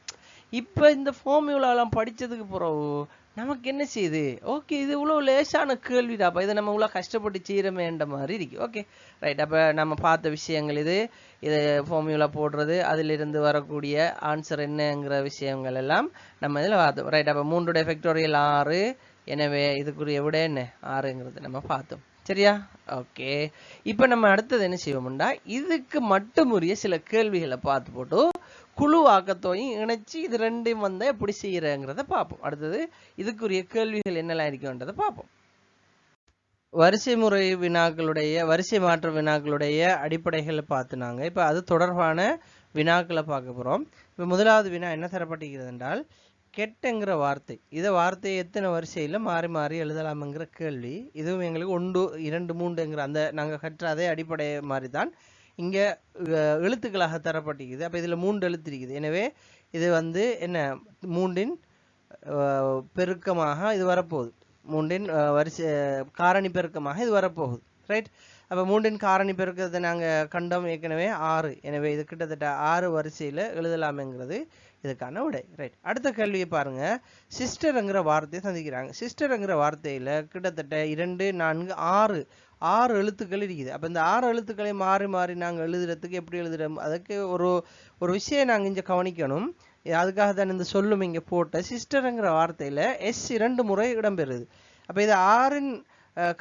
இப்போ இந்த ஃபார்முலாலாம் படித்ததுக்கு பிறகு நமக்கு என்ன செய்யுது, ஓகே இது இவ்வளோ லேசான கேள்விடாப்பா, இதை நம்ம இவ்வளோ கஷ்டப்பட்டு செய்கிறமேன்ற மாதிரி இருக்கு. Okay right. அப்போ நம்ம பார்த்த விஷயங்கள் இது ஃபார்முலா போடுறது, அதிலிருந்து வரக்கூடிய ஆன்சர் என்னங்கிற விஷயங்கள் எல்லாம் நம்ம இதில் பார்த்தோம். ரைட். அப்போ 3 ஃபேக்டோரியல் 6, எனவே இதுக்குரிய விட என்ன 6ங்கிறது நம்ம பார்த்தோம். சரியா? ஓகே. இப்போ நம்ம அடுத்தது என்ன செய்வோம்னா இதுக்கு மட்டும் உரிய சில கேள்விகளை பார்த்து போட்டு குழு ஆக்கத்தையும் இணைச்சி இது ரெண்டையும் வந்தால் எப்படி செய்யறங்கிறத பார்ப்போம். அடுத்தது இதுக்குரிய கேள்விகள் என்னெல்லாம் இருக்குன்றதை பார்ப்போம். வரிசை முறை வினாக்களுடைய வரிசை மாற்ற வினாக்களுடைய அடிப்படைகளை பார்த்துனாங்க. இப்போ அது தொடர்பான வினாக்களை பார்க்க போகிறோம். இப்போ முதலாவது வினா என்ன தரப்பட்டிருக்கிறது என்றால், கெட்டுங்கிற வார்த்தை, இதை வார்த்தையை எத்தனை வரிசையில் மாறி மாறி எழுதலாம்ங்கிற கேள்வி. இதுவும் எங்களுக்கு 1 2 3ங்கிற அந்த நாங்கள் கற்ற அதே அடிப்படை மாதிரி தான் இங்கே எழுத்துக்களாக தரப்பட்டிருக்குது. அப்போ இதில் 3 எழுத்து இருக்குது. எனவே இது என்ன 3இன் பெருக்கமாக இது வரப்போகுது, 3இன் வரிசை காரணி பெருக்கமாக இது வரப்போகுது. ரைட். அப்போ 3இன் காரணி பெருக்கத்தை நாங்கள் கண்டோம் ஏற்கனவே 6. எனவே இது கிட்டத்தட்ட 6 வரிசையில் எழுதலாமேங்கிறது இதுக்கான விடை. ரைட். அடுத்த கேள்வியை பாருங்க. சிஸ்டர்ங்கிற வார்த்தையை சந்திக்கிறாங்க. சிஸ்டர்ங்கிற வார்த்தையில் கிட்டத்தட்ட 2 4 6 எழுத்துக்கள் இருக்குது. அப்போ இந்த 6 எழுத்துக்களை மாறி மாறி நாங்கள் எழுதுறதுக்கு எப்படி எழுதுறோம், அதுக்கு ஒரு விஷயம் நாங்கள் இங்கே கவனிக்கணும். அதுக்காக தான் இந்த சொல்லும் இங்கே போட்ட சிஸ்டர்ங்கிற வார்த்தையில் S 2 முறை இடம்பெறுது. அப்போ இது 6இன்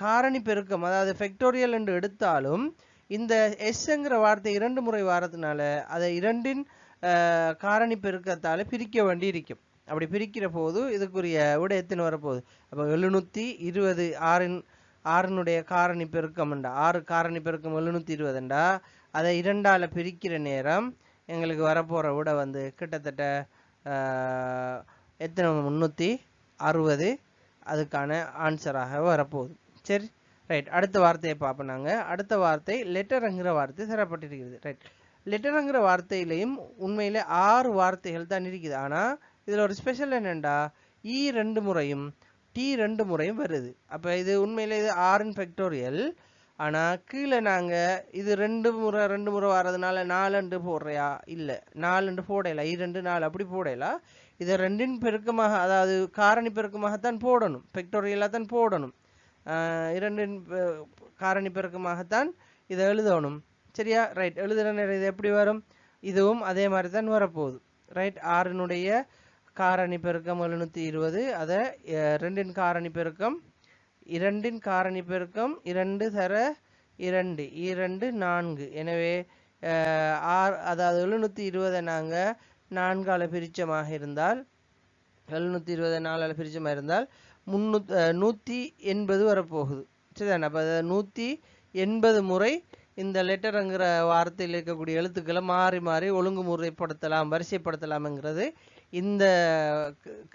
காரணி பெருக்கம், அதாவது ஃபேக்டோரியல் என்று எடுத்தாலும் இந்த எஸ்ங்கிற வார்த்தை 2 முறை வாரதுனால அதை 2இன் காரணி பெருக்கத்தால் பிரிக்க வேண்டி இருக்கும். அப்படி பிரிக்கிற போது இதுக்குரிய விட எத்தனை வரப்போகுது? அப்போ 720 ஆறினுடைய காரணி பெருக்கம்ண்டா 6 காரணி பெருக்கம் 720ண்டா அதை 2ஆல் பிரிக்கிற நேரம் எங்களுக்கு வரப்போகிற விட வந்து கிட்டத்தட்ட எத்தனை 360 அதுக்கான ஆன்சராக வரப்போகுது. சரி ரைட். அடுத்த வார்த்தையை பார்ப்போம். நாங்கள் அடுத்த வார்த்தை லெட்டருங்கிற வார்த்தை தரப்பட்டிருக்கிறது. ரைட். லெட்டருங்கிற வார்த்தையிலையும் உண்மையிலே 6 வார்த்தைகள் தான் இருக்குது. ஆனால் இதில் ஒரு ஸ்பெஷல் என்னென்னா இ 2 முறையும் டி 2 முறையும் வருது. அப்போ இது உண்மையிலே இது 6 ஃபேக்டோரியல். ஆனால் கீழே நாங்கள் இது 2 முறை வர்றதுனால 4 போடுறையா? இல்லை, 4 போடலாம். 2 4 அப்படி போடலாம். இதை 2 பெருக்கமாக, அதாவது காரணி பெருக்கமாகத்தான் போடணும், ஃபேக்டோரியலாக தான் போடணும். 2 காரணி பெருக்கமாகத்தான் இதை எழுதணும். சரியா? ரைட். எழுதுகிற நேரம் இது எப்படி வரும்? இதுவும் அதே மாதிரி தான் வரப்போகுது. ரைட். 6னுடைய காரணி பெருக்கம் 720, அதை 2 காரணி பெருக்கம் 2 காரணி பெருக்கம் 2 தர 2 2 4. எனவே அதாவது 720 நாங்கள் 4ஆல் பிரிச்சமாக இருந்தால் 720 4ஆல் பிரிச்சமாக இருந்தால் 180 வரப்போகுது. சரிதானே? அப்போ 180 முறை இந்த லெட்டருங்கிற வார்த்தையில் இருக்கக்கூடிய எழுத்துக்களை மாறி மாறி ஒழுங்குமுறைப்படுத்தலாம், வரிசைப்படுத்தலாம்ங்கிறது இந்த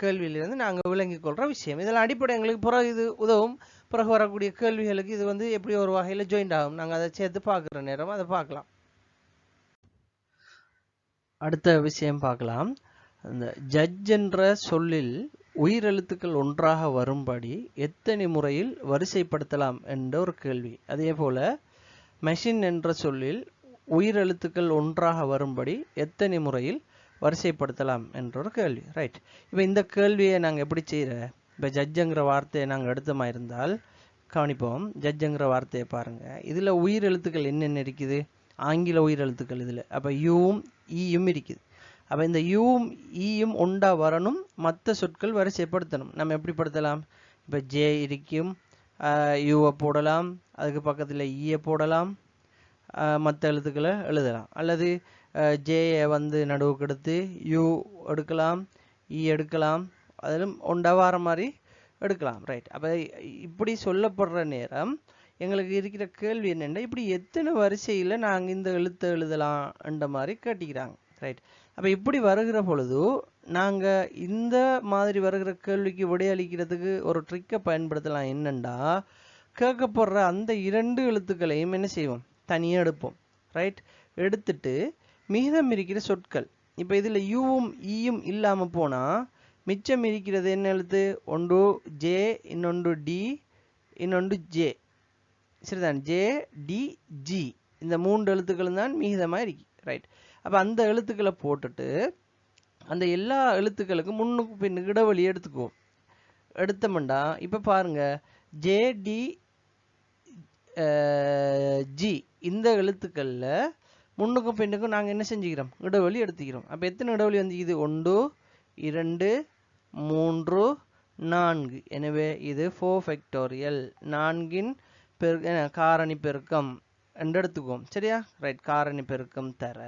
கேள்வியிலிருந்து நாங்கள் விளங்கிக் கொள்கிற விஷயம். இதெல்லாம் அடிப்படை எங்களுக்கு பிறகு இது உதவும். பிறகு வரக்கூடிய கேள்விகளுக்கு இது வந்து எப்படி ஒரு வகையில் ஜாயிண்ட் ஆகும். நாங்கள் அதை சேர்த்து பார்க்குற நேரம் அதை பார்க்கலாம். அடுத்த விஷயம் பார்க்கலாம். அந்த ஜட்ஜ் என்ற சொல்லில் உயிரெழுத்துக்கள் ஒன்றாக வரும்படி எத்தனை முறையில் வரிசைப்படுத்தலாம் என்ற ஒரு கேள்வி. அதே போல மெஷின் என்ற சொல்லில் உயிரெழுத்துக்கள் ஒன்றாக வரும்படி எத்தனை முறையில் வரிசைப்படுத்தலாம் என்ற ஒரு கேள்வி. ரைட். இப்போ இந்த கேள்வியை நாங்கள் எப்படி செய்கிற? இப்போ ஜட்ஜுங்கிற வார்த்தையை நாங்கள் எடுத்தமா இருந்தால் கவனிப்போம். ஜட்ஜுங்கிற வார்த்தையை பாருங்கள். இதில் உயிரெழுத்துக்கள் என்னென்ன இருக்குது? ஆங்கில உயிரெழுத்துக்கள் இதில். அப்போ யூவும் ஈயும் இருக்குது. அப்போ இந்த யூவும் ஈயும் ஒன்றா வரணும், மற்ற சொற்கள் வரிசைப்படுத்தணும். நம்ம எப்படி படுத்தலாம்? இப்போ ஜே இருக்கும், யூவை போடலாம், அதுக்கு பக்கத்தில் ஈயை போடலாம், மற்ற எழுத்துக்களை எழுதலாம். அல்லது ஜேயை வந்து நடுவுக்கு எடுத்து யூ எடுக்கலாம், இ எடுக்கலாம், அதிலும் ஒன்றா வார மாதிரி எடுக்கலாம். ரைட். அப்போ இப்படி சொல்லப்படுற நேரம் எங்களுக்கு இருக்கிற கேள்வி என்னென்னா, இப்படி எத்தனை வரிசையில் நாங்கள் இந்த எழுத்தை எழுதலாம்ன்ற மாதிரி கேட்டிக்கிறாங்க. ரைட். அப்போ இப்படி வருகிற பொழுது நாங்கள் இந்த மாதிரி வருகிற கேள்விக்கு விடையளிக்கிறதுக்கு ஒரு ட்ரிக்கை பயன்படுத்தலாம். என்னென்னா, கேட்கப்படுற அந்த 2 எழுத்துக்களையும் என்ன செய்வோம்? தனியாக எடுப்போம். ரைட். எடுத்துட்டு மீதம் இருக்கிற சொற்கள், இப்போ இதில் யூவும் ஈயும் இல்லாமல் போனால் மிச்சம் இருக்கிறது என்ன எழுத்து? ஒன்று ஜே, இன்னொன்று டி, இன்னொன்று ஜே. சரிதான்? ஜே டி ஜி, இந்த 3 எழுத்துக்களும் தான் மீதமாக இருக்கு. ரைட். அப்போ அந்த எழுத்துக்களை போட்டுட்டு அந்த எல்லா எழுத்துக்களுக்கும் முன்னுக்கு பின்னுக்கு இடைவெளி எடுத்துக்குவோம். எடுத்தோம்னா இப்போ பாருங்க, ஜே டி ஜி இந்த எழுத்துக்களில் முன்னுக்கும் பின்னுக்கும் நாங்கள் என்ன செஞ்சுக்கிறோம்? இடைவெளி எடுத்துக்கிறோம். அப்போ எத்தனை இடைவெளி வந்து இது? 1 2 3 4. எனவே இது 4 ஃபேக்டோரியல், 4இன் காரணி பெருக்கம் என்று எடுத்துக்குவோம். சரியா? ரைட். காரணி பெருக்கம் தர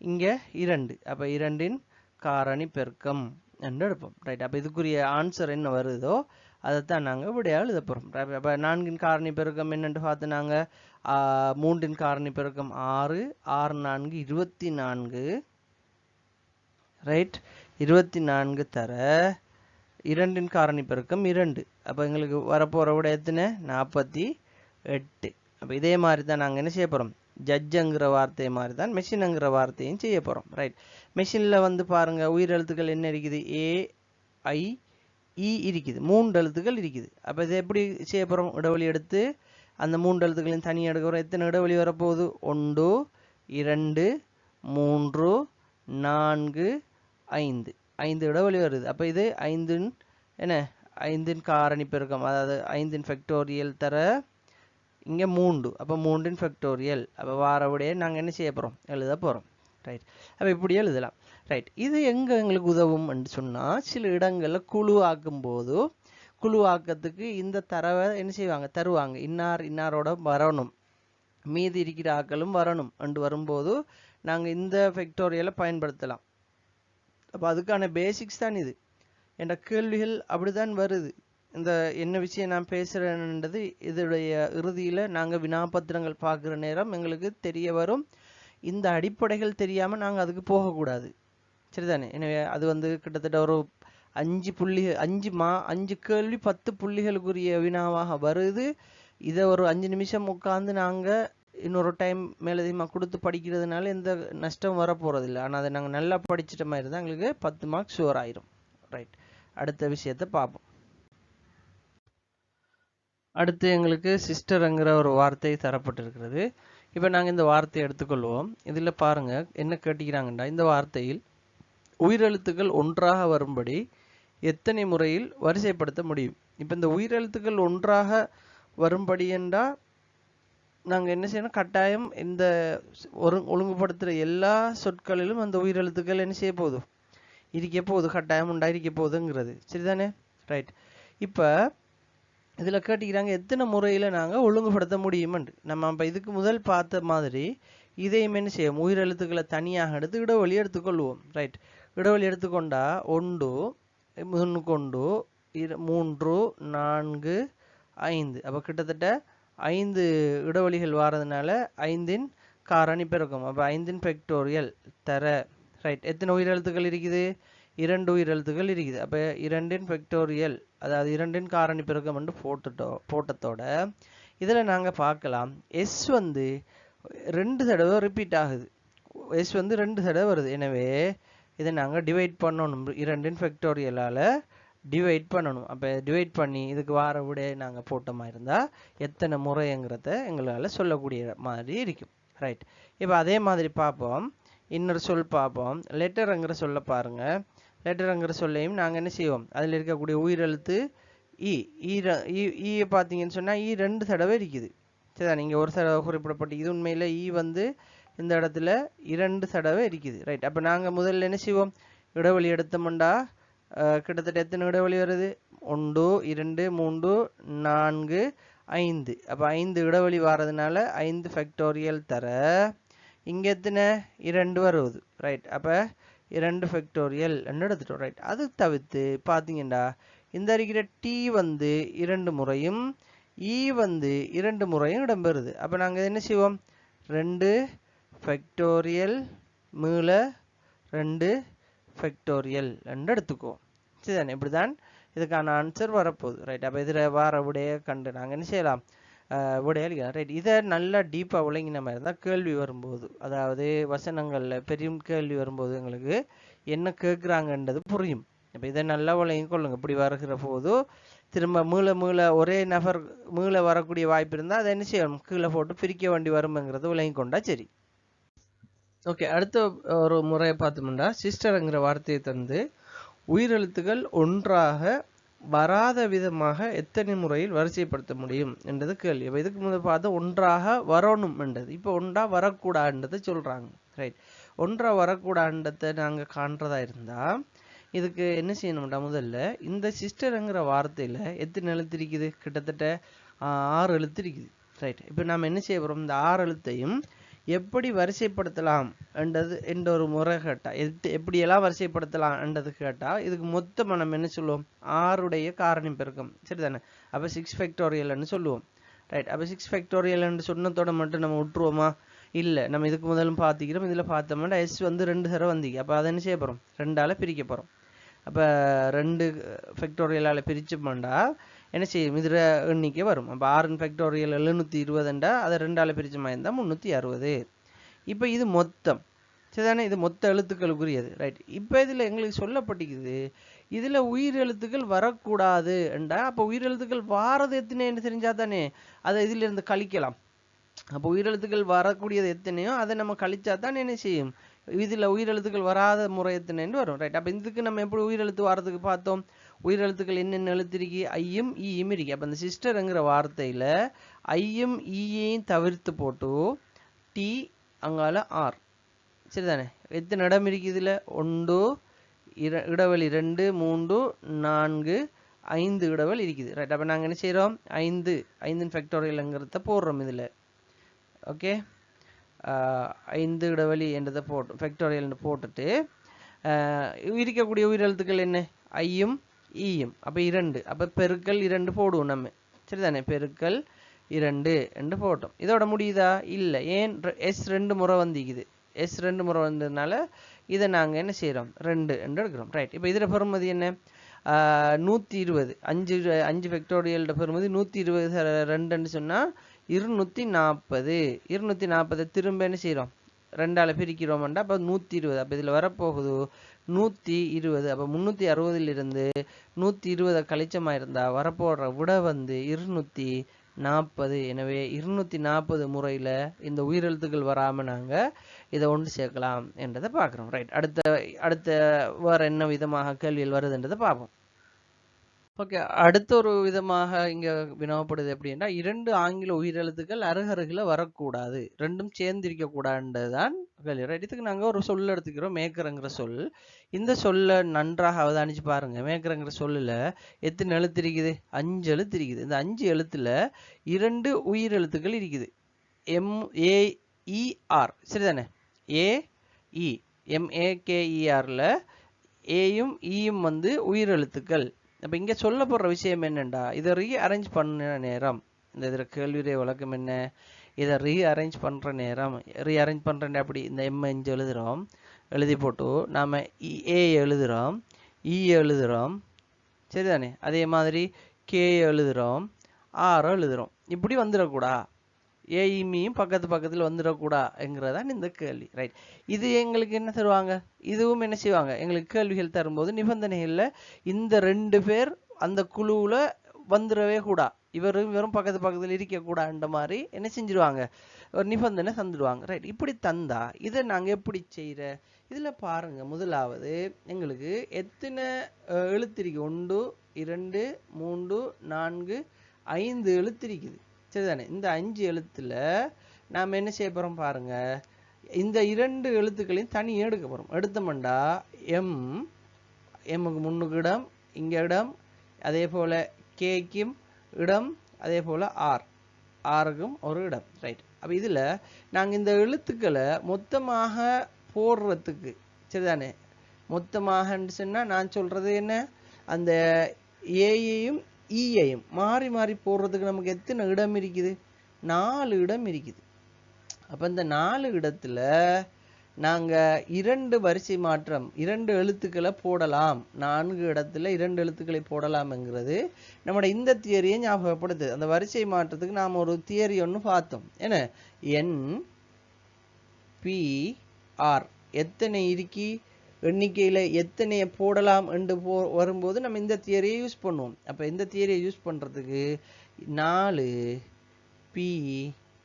இங்கே 2. அப்போ 2இன் காரணி பெருக்கம் என்று எடுப்போம். ரைட். அப்போ இதுக்குரிய ஆன்சர் என்ன வருதோ அதைத்தான் நாங்கள் விடையாக எழுத போகிறோம். அப்போ 4இன் காரணி பெருக்கம் என்னென்று பார்த்து நாங்கள் 3இன் காரணி பெருக்கம் 6, 6 4 24. ரைட். 24 தர 2இன் காரணி பெருக்கம் 2. அப்போ எங்களுக்கு வரப்போகிற விட எத்தனை? 48. அப்போ இதே மாதிரி தான் நாங்கள் என்ன செய்ய போகிறோம்? ஜட்ஜுங்கிற வார்த்தை மாதிரி தான் மெஷினுங்கிற வார்த்தையும் செய்ய போகிறோம். ரைட். மெஷினில் வந்து பாருங்கள், உயிரெழுத்துக்கள் என்ன இருக்குது? ஏ, ஐ, இ இருக்குது. 3 எழுத்துக்கள் இருக்குது. அப்போ இதை எப்படி செய்ய போகிறோம்? இடைவெளி எடுத்து அந்த 3 எழுத்துக்களையும் தனியாக எடுக்கிறோம். எத்தனை இடைவெளி வரப்போகுது? 1 2 3 4 5. 5 இடைவெளி வருது. அப்போ இது 5இன் என்ன? 5இன் காரணி பெருக்கம், அதாவது 5இன் ஃபேக்டோரியல் தர இங்கே 3. அப்போ 3இன் ஃபேக்டோரியல். அப்போ வார விடையை நாங்கள் என்ன செய்ய போகிறோம்? எழுத போகிறோம். ரைட். அப்போ இப்படி எழுதலாம். ரைட். இது எங்களுக்கு உதவும் என்று சொன்னால், சில இடங்களில் குழு ஆக்கும்போது குழு ஆக்கத்துக்கு இந்த தரவை என்ன செய்வாங்க? தருவாங்க. இன்னாரோட வரணும், மீதி இருக்கிற ஆக்களும் வரணும் என்று வரும்போது நாங்கள் இந்த ஃபேக்டோரியலை பயன்படுத்தலாம். அப்போ அதுக்கான பேசிக்ஸ் தான் இது. என்ற கேள்விகள் அப்படிதான் வருது. இந்த என்ன விஷயம் நான் பேசுகிறேன்ன்றது இதோடைய இறுதியில் நாங்கள் வினாபத்திரங்கள் பார்க்குற நேரம் எங்களுக்கு தெரிய வரும். இந்த அடிப்படைகள் தெரியாமல் நாங்கள் அதுக்கு போகக்கூடாது, சரிதானே? எனவே அது கிட்டத்தட்ட ஒரு 5 கேள்வி 10 புள்ளிகளுக்குரிய வினாவாக வருது. இதை ஒரு 5 நிமிஷம் உட்காந்து நாங்கள் இன்னொரு டைம் மேலதிகமாக கொடுத்து படிக்கிறதுனால எந்த நஷ்டம் வரப்போகிறதில்லை. ஆனால் அதை நாங்கள் நல்லா படிச்சிட்ட மாதிரி தான் எங்களுக்கு 10 மார்க்ஸ் ஷுவர் ஆயிரும். ரைட், அடுத்த விஷயத்தை பார்ப்போம். அடுத்து எங்களுக்கு சிஸ்டருங்கிற ஒரு வார்த்தை தரப்பட்டிருக்கிறது. இப்போ நாங்கள் இந்த வார்த்தையை எடுத்துக்கொள்வோம். இதில் பாருங்கள் என்ன கேட்டிக்கிறாங்கண்டா, இந்த வார்த்தையில் உயிரெழுத்துக்கள் ஒன்றாக வரும்படி எத்தனை முறையில் வரிசைப்படுத்த முடியும்? இப்போ இந்த உயிரெழுத்துக்கள் ஒன்றாக வரும்படி என்றால் நாங்கள் என்ன செய்யணும், கட்டாயம் இந்த ஒழுங்குபடுத்துகிற எல்லா சொற்களிலும் அந்த உயிரெழுத்துக்கள் என்ன செய்ய போகுது, இருக்க போகுது, கட்டாயம் உண்டாயிருக்க போகுதுங்கிறது, சரிதானே? ரைட். இப்போ இதில் கேட்டிக்கிறாங்க எத்தனை முறையில் நாங்கள் ஒழுங்குபடுத்த முடியுமென்று. நம்ம இப்போ இதுக்கு முதல் பார்த்த மாதிரி இதையும் என்ன செய்யும், உயிரெழுத்துக்களை தனியாக எடுத்து இடைவெளி எடுத்துக்கொள்வோம். ரைட், இடைவெளி எடுத்துக்கொண்டா 1 3 4 5, அப்போ கிட்டத்தட்ட 5 இடைவெளிகள் வாரதுனால 5இன் காரணி பெருக்கம். அப்போ 5இன் ஃபேக்டோரியல் தர. ரைட், எத்தனை உயிரெழுத்துக்கள் இருக்குது, 2 உயிரெழுத்துக்கள் இருக்குது. அப்போ 2இன் ஃபேக்டோரியல், அதாவது 2இன் காரணி பெருக்கம் என்று போட்டத்தோட இதில் நாங்கள் பார்க்கலாம் எஸ் 2 தடவை ரிப்பீட் ஆகுது. எஸ் 2 தடவை வருது. எனவே இதை நாங்கள் டிவைட் பண்ணணும், 2இன் ஃபேக்டோரியலால் டிவைட் பண்ணணும். அப்போ டிவைட் பண்ணி இதுக்கு வார விட நாங்கள் போட்டோமா இருந்தால் எத்தனை முறைங்கிறத எங்களால் சொல்லக்கூடிய மாதிரி இருக்கும். ரைட், இப்போ அதே மாதிரி பார்ப்போம், இன்னொரு சொல் பார்ப்போம். லெட்டருங்கிற சொல்ல பாருங்கள். லெட்டருங்கிற சொல்லையும் நாங்கள் என்ன செய்வோம், அதில் இருக்கக்கூடிய உயிரெழுத்து ஈ பார்த்தீங்கன்னு சொன்னால் 2 தடவை இருக்குது, சரிதா? நீங்கள் ஒரு தடவை குறிப்பிடப்பட்டு இது உண்மையில் இந்த இடத்துல 2 தடவை இருக்குது. ரைட், அப்போ நாங்கள் முதல்ல என்ன செய்வோம், இடைவெளி எடுத்தோம்டா கிட்டத்தட்ட எத்தனை இடைவெளி வருது, 1 2 3 4 5. அப்போ 5 இடைவெளி வாரதுனால 5 ஃபேக்டோரியல் தர இங்கே எத்தனை 2 வருது. ரைட், அப்போ 2 ஃபேக்டோரியல் எடுத்துட்டோம். ரைட், அது தவிர்த்து பார்த்தீங்கன்னா இந்த இருக்கிற டி 2 முறையும் இ 2 முறையும் இடம்பெறுது. அப்போ நாங்கள் என்ன செய்வோம், 2 ஃபேக்டோரியல் மீள 2 ஃபேக்டோரியல் என்று எடுத்துக்குவோம், சரிதானே? இப்படி தான் இதுக்கான ஆன்சர் வரப்போகுது. ரைட், அப்போ இதில் வார விடையை கண்டு நாங்கள் என்ன செய்யலாம், விடையளிக்கலாம். ரைட், இதை நல்லா டீப்பாக விளங்கின மாதிரி தான் கேள்வி வரும்போது, அதாவது வசனங்களில் பெரிய கேள்வி வரும்போது எங்களுக்கு என்ன கேட்குறாங்கன்றது புரியும். இப்போ இதை நல்லா விளங்கி கொள்ளுங்க. இப்படி வருகிற போது திரும்ப மீள ஒரே நபர் மீள வரக்கூடிய வாய்ப்பு இருந்தால் அதை என்ன செய்யணும், கீழே போட்டு பிரிக்க வேண்டி வரும்ங்கிறது விளங்கி கொண்டா சரி. ஓகே, அடுத்த ஒரு முறையை பார்த்தோம்னா சிஸ்டருங்கிற வார்த்தையை தந்து உயிரெழுத்துக்கள் ஒன்றாக வராத விதமாக எத்தனை முறையில் வரிசைப்படுத்த முடியும் என்றது கேள்வி. இப்போ இதுக்கு முதல் பார்த்து ஒன்றாக வரணும் என்றது, இப்போ ஒன்றா வரக்கூடாதுன்றதை சொல்கிறாங்க. ரைட், ஒன்றா வரக்கூடாதுன்றதை நாங்கள் காண்றதா இருந்தால் இதுக்கு என்ன செய்யணும்டா, முதல்ல இந்த சிஸ்டருங்கிற வார்த்தையில் எத்தனை எழுத்து இருக்குது, கிட்டத்தட்ட 6 எழுத்து இருக்குது. ரைட், இப்போ நாம் என்ன செய்ய போகிறோம், இந்த 6 எழுத்தையும் எப்படி வரிசைப்படுத்தலாம் என்ற ஒரு முறை கேட்டால் எப்படியெல்லாம் வரிசைப்படுத்தலாம் என்றது கேட்டால் இதுக்கு மொத்தமாக நம்ம என்ன சொல்லுவோம், 6உடைய காரணி பெருக்கம், சரிதானே? அப்போ 6 ஃபேக்டோரியல்னு சொல்லுவோம். ரைட், அப்போ 6 ஃபேக்டோரியல் என்று சொன்னதோட மட்டும் நம்ம விட்டுருவோமா, இல்லை. நம்ம இதுக்கு முதலும் பார்த்துக்கிறோம். இதில் பார்த்தோம்னா எஸ் 2 தடவை வந்தீங்க. அப்போ அதை என்ன செய்ய போகிறோம், 2ஆல் பிரிக்க போகிறோம். அப்போ 2 ஃபேக்டோரியலால் பிரிச்சோம்னா என்ன செய்யும், இதில் எண்ணிக்கை வரும். அப்போ 6 ஃபேக்டோரியல் 720 அதை 2ஆல் பிரிச்ச மாதிரி இருந்தால் 360. இப்போ இது மொத்தம், சரிதானே? இது மொத்த எழுத்துக்களுக்குரியது. ரைட், இப்போ இதில் எங்களுக்கு சொல்லப்பட்டிருக்குது இதில் உயிரெழுத்துக்கள் வரக்கூடாது என்றா, அப்போ உயிரெழுத்துக்கள் வாரது எத்தனைன்னு தெரிஞ்சால் தானே அதை இதிலிருந்து கழிக்கலாம். அப்போ உயிரெழுத்துக்கள் வரக்கூடியது எத்தனையோ அதை நம்ம கழிச்சா தான் என்ன செய்யும், இதில் உயிரெழுத்துக்கள் வராத முறை எத்தனைன்னு வரும். ரைட், அப்போ இதுக்கு நம்ம எப்படி உயிரெழுத்து வாரத்துக்கு பார்த்தோம், உயிரெழுத்துக்கள் என்னென்ன எழுத்து இருக்கு, ஐயும் ஈயும் இருக்கு. அப்போ அந்த சிஸ்டருங்கிற வார்த்தையில் ஐயும் ஈயையும் தவிர்த்து போட்டு டி அங்கால ஆர், சரிதானே? எத்தனை இடம் இருக்குது இதில், 1 இடைவெளி 2 3 4 5 இடைவெளி இருக்குது. ரைட், அப்போ நாங்கள் என்ன செய்கிறோம், 5 ஃபேக்டோரியல்ங்கிறத போடுறோம் இதில். ஓகே 5 இடைவெளி என்றதை போட்டு ஃபேக்டோரியல் போட்டுட்டு இருக்கக்கூடிய உயிரெழுத்துக்கள் என்ன ஐயும் ஈயும் அப்போ 2 அப்போ பெருக்கல் 2 போடுவோம் நம்ம சரிதானே பெருக்கல் 2 என்று போட்டோம் இதோட முடியுதா இல்லை ஏன் எஸ் 2 முறை வந்திக்குது எஸ் 2 முறை வந்ததுனால இதை நாங்கள் என்ன செய்கிறோம் 2 என்று எடுக்கிறோம் ரைட் இப்போ இதில் பெறுமதி என்ன 120 5 ஃபேக்டோரியல்ட பெறுமதி 120 2ன்னு சொன்னால் 240 240 திரும்ப என்ன செய்கிறோம் 2ஆல் பிரிக்கிறோம்டா அப்போ 120 அப்போ இதில் வரப்போகுது 120 அப்போ 360 120 கழிச்சமாக இருந்தால் வரப்போடுற விட வந்து 240 எனவே 240 முறையில் இந்த உயிரெழுத்துக்கள் வராமல் நாங்கள் இதை ஒன்று சேர்க்கலாம் என்றதை பார்க்குறோம் ரைட் அடுத்த வேறு என்ன விதமாக கேள்வியில் வருதுன்றதை பார்ப்போம் ஓகே அடுத்த ஒரு விதமாக இங்க வினவப்படுது எப்படின்னா 2 ஆங்கில உயிரெழுத்துக்கள் அருகருகில் வரக்கூடாது ரெண்டும் சேர்ந்திருக்க கூடாதுதான் கேள்வி ரைட் இதுக்கு நாங்கள் ஒரு சொல் எடுத்துக்கிறோம் மேக்கருங்கிற சொல் இந்த சொல்ல நன்றாக அவதானிச்சு பாருங்க மேக்கருங்கிற சொல்லில் எத்தனை எழுத்து இருக்குது 5 எழுத்து இருக்குது இந்த 5 எழுத்துல 2 உயிரெழுத்துக்கள் இருக்குது MAER சரிதானே AE MAKERல ஏயும் ஈயும் வந்து உயிரெழுத்துக்கள் அப்போ இங்கே சொல்லப்படுற விஷயம் என்னென்னா இதை ரீஅரேஞ்ச் பண்ண நேரம் இந்த இதில் கேள்வியுடைய விளக்கம் என்ன இதை ரீஅரேஞ்ச் பண்ணுற நேரம் ரீஅரேஞ்ச் பண்ணுறேன் அப்படி இந்த M5 எழுதுகிறோம் எழுதி போட்டு நாம் ஏ எழுதுகிறோம் இ எழுதுகிறோம் சரிதானே அதே மாதிரி கே எழுதுகிறோம் ஆர் எழுதுகிறோம் இப்படி வந்துடக்கூடா ஏஇமியும் பக்கத்தில் வந்துடக்கூடாங்கிறதான் இந்த கேள்வி ரைட் இது எங்களுக்கு என்ன தருவாங்க இதுவும் என்ன செய்வாங்க எங்களுக்கு கேள்விகள் தரும்போது நிபந்தனைகளில் இந்த 2 பேர் அந்த குழுவில் வந்துடவே கூடா வெறும் பக்கத்தில் இருக்கக்கூடாதுன்ற மாதிரி என்ன செஞ்சிருவாங்க ஒரு நிபந்தனை தந்துடுவாங்க ரைட் இப்படி தந்தா இதை நாங்கள் எப்படி செய்கிற இதில் பாருங்கள் முதலாவது எங்களுக்கு எத்தனை எழுத்து இருக்குது 1 2 3 4 5 எழுத்து இருக்குது சரிதானே இந்த 5 எழுத்துல நாம் என்ன செய்ய போகிறோம் பாருங்க இந்த 2 எழுத்துக்களையும் தனி எடுக்க போகிறோம் எடுத்தோம்டா எம்முக்கு முன்னுக்கு இடம் இங்கே இடம் அதே போல் கேக்கும் இடம் அதே போல் ஆருக்கும் ஒரு இடம் ரைட் அப்போ இதில் நாங்கள் இந்த எழுத்துக்களை மொத்தமாக போடுறதுக்கு சரிதானே மொத்தமாகன்னு சொன்னால் நான் சொல்கிறது என்ன அந்த ஏயையும் ஈயையும் மாறி மாறி போடுறதுக்கு நமக்கு எத்தனை இடம் இருக்குது 4 இடம் இருக்குது அப்போ இந்த 4 இடத்துல நாங்கள் 2 வரிசை மாற்றம் 2 எழுத்துக்களை போடலாம் 4 இடத்துல 2 எழுத்துக்களை போடலாம்ங்கிறது நம்மளோட இந்த தியரியை ஞாபகப்படுத்துது அந்த வரிசை மாற்றத்துக்கு நாம் ஒரு தியரி ஒன்று பார்த்தோம் என்ன NPR எத்தனை இருக்கி எண்ணிக்கையில் எத்தனையை போடலாம் என்று வரும்போது நம்ம இந்த தியரியை யூஸ் பண்ணுவோம் அப்போ இந்த தியரியை யூஸ் பண்ணுறதுக்கு 4P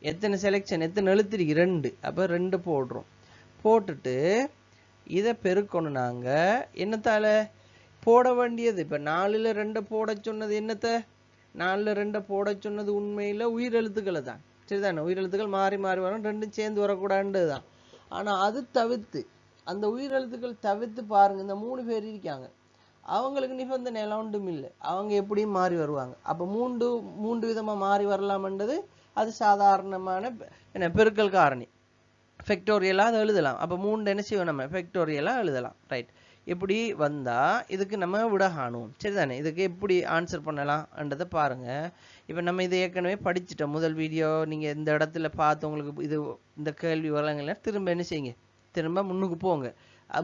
எத்தனை செலெக்ஷன் எத்தனை எழுத்துருக்கு 2 அப்போ 2 போடுறோம் போட்டுட்டு இதை பெருக்கணும் நாங்கள் என்னத்தால் போட வேண்டியது இப்போ 4ல் 2 போட சொன்னது என்னத்தை 4ல் 2 போட சொன்னது உண்மையில் உயிரெழுத்துக்களை தான் சரிதானே உயிரெழுத்துக்கள் மாறி மாறி வரும் ரெண்டும் சேர்ந்து வரக்கூடாதுன்றது தான் ஆனால் அது தவிர்த்து அந்த உயிரெழுத்துக்கள் தவிர்த்து பாருங்க இந்த 3 பேர் இருக்காங்க அவங்களுக்கு நிபந்தனை எல்லாம் ஒன்றும் இல்லை அவங்க எப்படியும் மாறி வருவாங்க அப்போ மூன்று விதமாக மாறி வரலாம்ன்றது அது சாதாரணமான என்ன பெருக்கல் காரணி ஃபேக்டோரியலாக அதை எழுதலாம் அப்போ 3 என்ன செய்வோம் நம்ம ஃபேக்டோரியலாக எழுதலாம் ரைட் இப்படி வந்தால் இதுக்கு நம்ம விட காணுவோம் சரிதானே இதுக்கு எப்படி ஆன்சர் பண்ணலாம்ன்றதை பாருங்கள் இப்போ நம்ம இதை ஏற்கனவே படிச்சுட்டோம் முதல் வீடியோ நீங்கள் இந்த இடத்துல பார்த்து உங்களுக்கு இந்த கேள்வி வரலங்கள திரும்ப என்ன செய்யுங்க திரும்ப முன்னுக்கு போங்க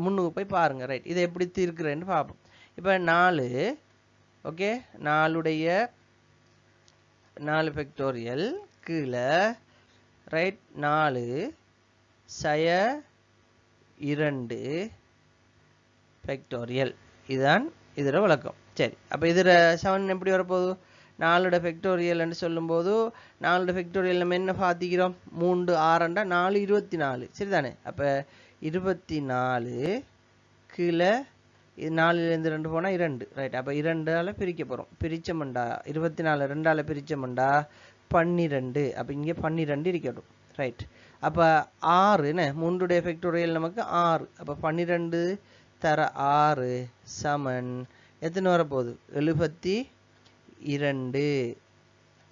முன்னுக்கு போய் பாருங்க ரைட் இதை எப்படி தீர்க்கிறேன்னு பார்ப்போம் இப்போ 4 ஓகே 4 ஃபேக்டோரியல் கீழே ரைட் 4 2 ஃபேக்டோரியல் இதுதான் இதில் விளக்கம் சரி அப்போ இதில் 7 எப்படி வரப்போகுது 4 ஃபேக்டோரியல்னு சொல்லும்போது 4 ஃபேக்டோரியல் நம்ம என்ன பார்த்திக்கிறோம் 3 6 4 24 சரிதானே அப்போ 24 கீழே 4லேருந்து 2 போனால் 2 ரைட் அப்போ 2ஆல் பிரிக்க போகிறோம் பிரித்தோம்டா 24 2ஆல் பிரித்தோம்டா 12 அப்போ இங்கே 12 இருக்கட்டும் ரைட் அப்போ 6 என்ன 3 ஃபேக்டோரியல் நமக்கு 6 அப்போ 12 தர 6 சமன் எத்தனை வரப்போகுது 72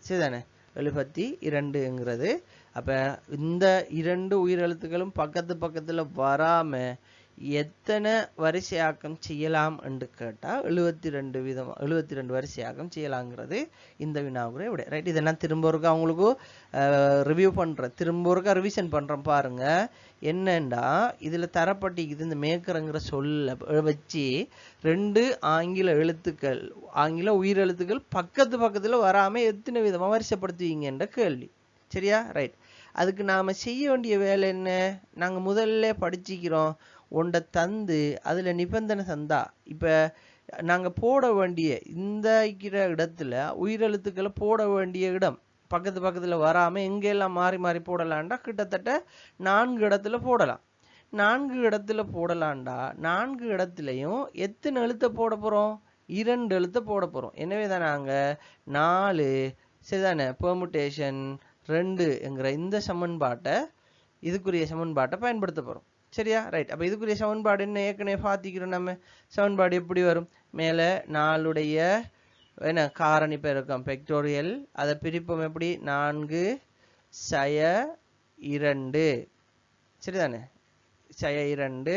சரிதானே 72ங்கிறது அப்ப இந்த இரண்டு உயிரெழுத்துக்களும் பக்கத்து பக்கத்துல வராம எத்தனை வரிசையாக்கம் செய்யலாம் என்று கேட்டா 72 வரிசையாக்கம் செய்யலாங்கிறது இந்த வினாவுரை விட. ரைட், இதை நான் திரும்ப ஒருக்கா அவங்களுக்கு ரிவ்யூ பண்றேன், திரும்ப ஒருக்கா ரிவிஷன் பண்றேன். பாருங்க என்னண்டா இதுல தரப்பட்டிக்குது இந்த மேக்கருங்கிற சொல்ல வச்சு 2 ஆங்கில எழுத்துக்கள், ஆங்கில உயிரெழுத்துக்கள் பக்கத்து பக்கத்துல வராம எத்தனை விதமா வரிசைப்படுத்துவீங்கன்ற கேள்வி. சரியா? ரைட். அதுக்கு நாம செய்ய வேண்டிய வேலை என்ன? நாங்க முதல்ல படிச்சுக்கிறோம் ஒன்றை தந்து அதுல நிபந்தனை தந்தா இப்ப நாங்க போட வேண்டிய இந்த இடத்துல உயிரெழுத்துக்களை போட வேண்டிய இடம் பக்கத்து பக்கத்துல வராம எங்கெல்லாம் மாறி மாறி போடலாம்டா கிட்டத்தட்ட 4 இடத்துல போடலாம். 4 இடத்துல போடலாம்டா 4 இடத்துலயும் எத்தனை எழுத்தை போட போறோம்? 2 எழுத்தை போட போறோம். எனவேதான் நாங்க 4 சரிதானே பெர்முடேஷன் 2 என்கிற இந்த சமன்பாட்டை இதுக்குரிய சமன்பாட்டை பயன்படுத்த போறோம். சரியா? ரைட். அப்ப இதுக்குரிய சமன்பாடு என்ன ஏற்கனவே பார்த்திக்கிறோம். நம்ம சமன்பாடு எப்படி வரும்? மேல 4உடைய என்ன காரணி பெருக்கம் ஃபேக்டோரியல், அதை பிரிப்போம் எப்படி? 4 சய 2 சரிதானே, சய 2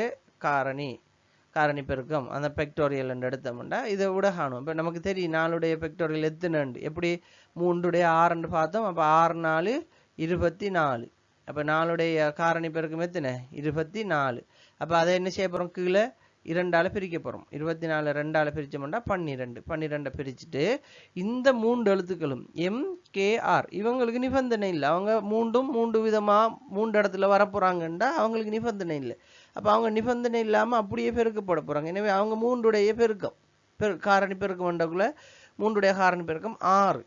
காரணி பெருக்கம் அந்த ஃபேக்டோரியல் எடுத்தோம்னா இதை விட காணும். இப்போ நமக்கு தெரியும் 4உடைய ஃபேக்டோரியல் எத்தனை எப்படி 3உடைய 6 பார்த்தோம். அப்போ 6 4 24. அப்போ 4உடைய காரணி பெருக்கம் எத்தனை? 24. அப்போ அதை என்ன செய்ய போறோம்? கீழே 2ஆல பிரிக்க போறோம். 24 2ஆல பிரிச்சோம்னா 12. 12 பிரிச்சுட்டு இந்த 3 எழுத்துக்களும் MKR இவங்களுக்கு நிபந்தனை இல்லை. அவங்க 3 விதமா 3 இடத்துல வரப்போறாங்கன்றா அவங்களுக்கு நிபந்தனை இல்லை. அப்ப அவங்க நிபந்தனை இல்லாம அப்படியே பெருக்கப்பட போறாங்க. எனவே அவங்க 3உடைய பெருக்கம் காரணி பெருக்கம் என்றக்குள்ள 3உடைய காரணி பெருக்கம் 6.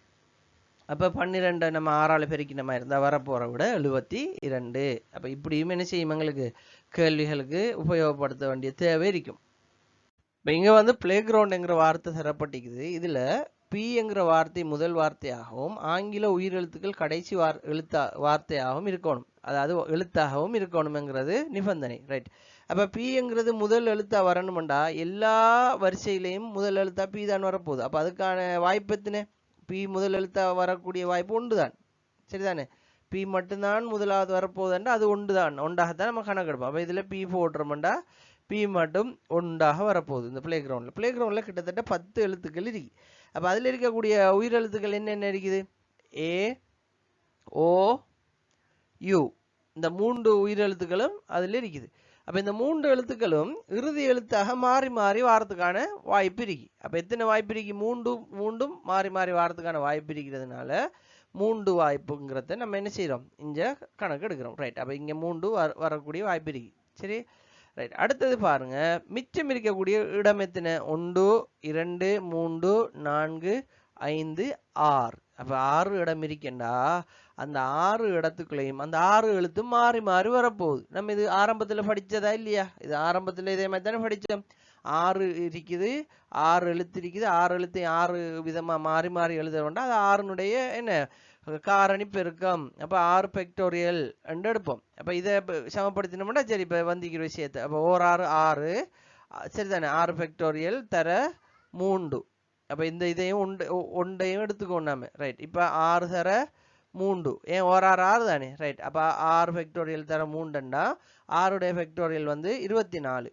அப்ப 12 நம்ம 6ஆல பெருக்கின மாதிரி இருந்தா வரப்போற விட 72. அப்ப இப்படியும் என்ன செய்யும் எங்களுக்கு கேள்விகளுக்கு உபயோகப்படுத்த வேண்டிய தேவை இருக்கும். இப்ப இங்க வந்து பிளே கிரவுண்ட்ங்கிற வார்த்தை தரப்பட்டிருக்குது. இதுல பிங்கிற வார்த்தை முதல் வார்த்தையாகவும் ஆங்கில உயிரெழுத்துக்கள் கடைசி வார்த்தையாகவும் இருக்கணும், அதாவது எழுத்தாகவும் இருக்கணும்ங்கிறது நிபந்தனை. ரைட். அப்ப பிங்கிறது முதல் எழுத்தா வரணும்டா எல்லா வரிசையிலையும் முதல் எழுத்தா பி தான் வரப்போகுது. அப்ப அதுக்கான வாய்ப்பு எத்தனை? பி முதல் எழுத்தா வரக்கூடிய வாய்ப்பு ஒன்றுதான். சரிதானே? பி மட்டும்தான் முதலாவது வரப்போகுதுண்டா அது ஒன்றாகத்தான் நம்ம கணக்கெடுப்போம். அப்ப இதுல பி போடுறோம்டா பி மட்டும் ஒன்றாக வரப்போகுது. இந்த பிளே கிரவுண்ட்ல கிட்டத்தட்ட 10 எழுத்துக்கள் இருக்கு. அப்ப அதுல இருக்கக்கூடிய உயிரெழுத்துக்கள் என்னென்ன இருக்குது? ஏ ஓ யு இந்த 3 உயிரெழுத்துக்களும் அதுல இருக்குது. அப்ப இந்த 3 எழுத்துக்களும் இறுதி எழுத்தாக மாறி மாறி வாரத்துக்கான வாய்ப்பு இருக்கு. அப்ப எத்தனை வாய்ப்பு இருக்கு? மூன்றும் மாறி மாறி வாரத்துக்கான வாய்ப்பு இருக்கிறதுனால 3 வாய்ப்புங்கிறத நம்ம என்ன செய்யறோம்? இங்க கணக்கு எடுக்கிறோம். ரைட். அப்ப இங்க 3 வரக்கூடிய வாய்ப்பு இருக்கு. சரி, ரைட். அடுத்தது பாருங்க, மிச்சம் இருக்கக்கூடிய இடம் எத்தனை? 1 2 3 4 5 6. அப்ப 6 இடம் இருக்கேண்டா அந்த 6 இடத்துக்குள்ளேயும் அந்த 6 எழுத்தும் மாறி மாறி வரப்போகுது. நம்ம இது ஆரம்பத்துல படிச்சதா இல்லையா? இது ஆரம்பத்துல இதே மாதிரி தானே படிச்சோம். 6 இருக்குது, 6 எழுத்து இருக்குது, 6 எழுத்தையும் 6 விதமா மாறி மாறி எழுத வேண்டாம். அது 6னுடைய என்ன காரணி பெருக்கம். அப்ப 6 ஃபேக்டோரியல் என்று எடுப்போம். அப்ப இதை சமப்படுத்தினோம்னா சரி இப்ப வந்திக்கிற விஷயத்தை அப்ப 6 6 சரிதானே, 6 ஃபேக்டோரியல் தர 3. அப்ப இந்த இதையும் ஒன்றையும் எடுத்துக்கோம் நாம. ரைட். இப்ப 6 தர 3 ஏன் 6 6 தானே. ரைட். அப்ப 6 ஃபேக்டோரியல் தர 3ண்டா 6உடைய ஃபேக்டோரியல் வந்து 24.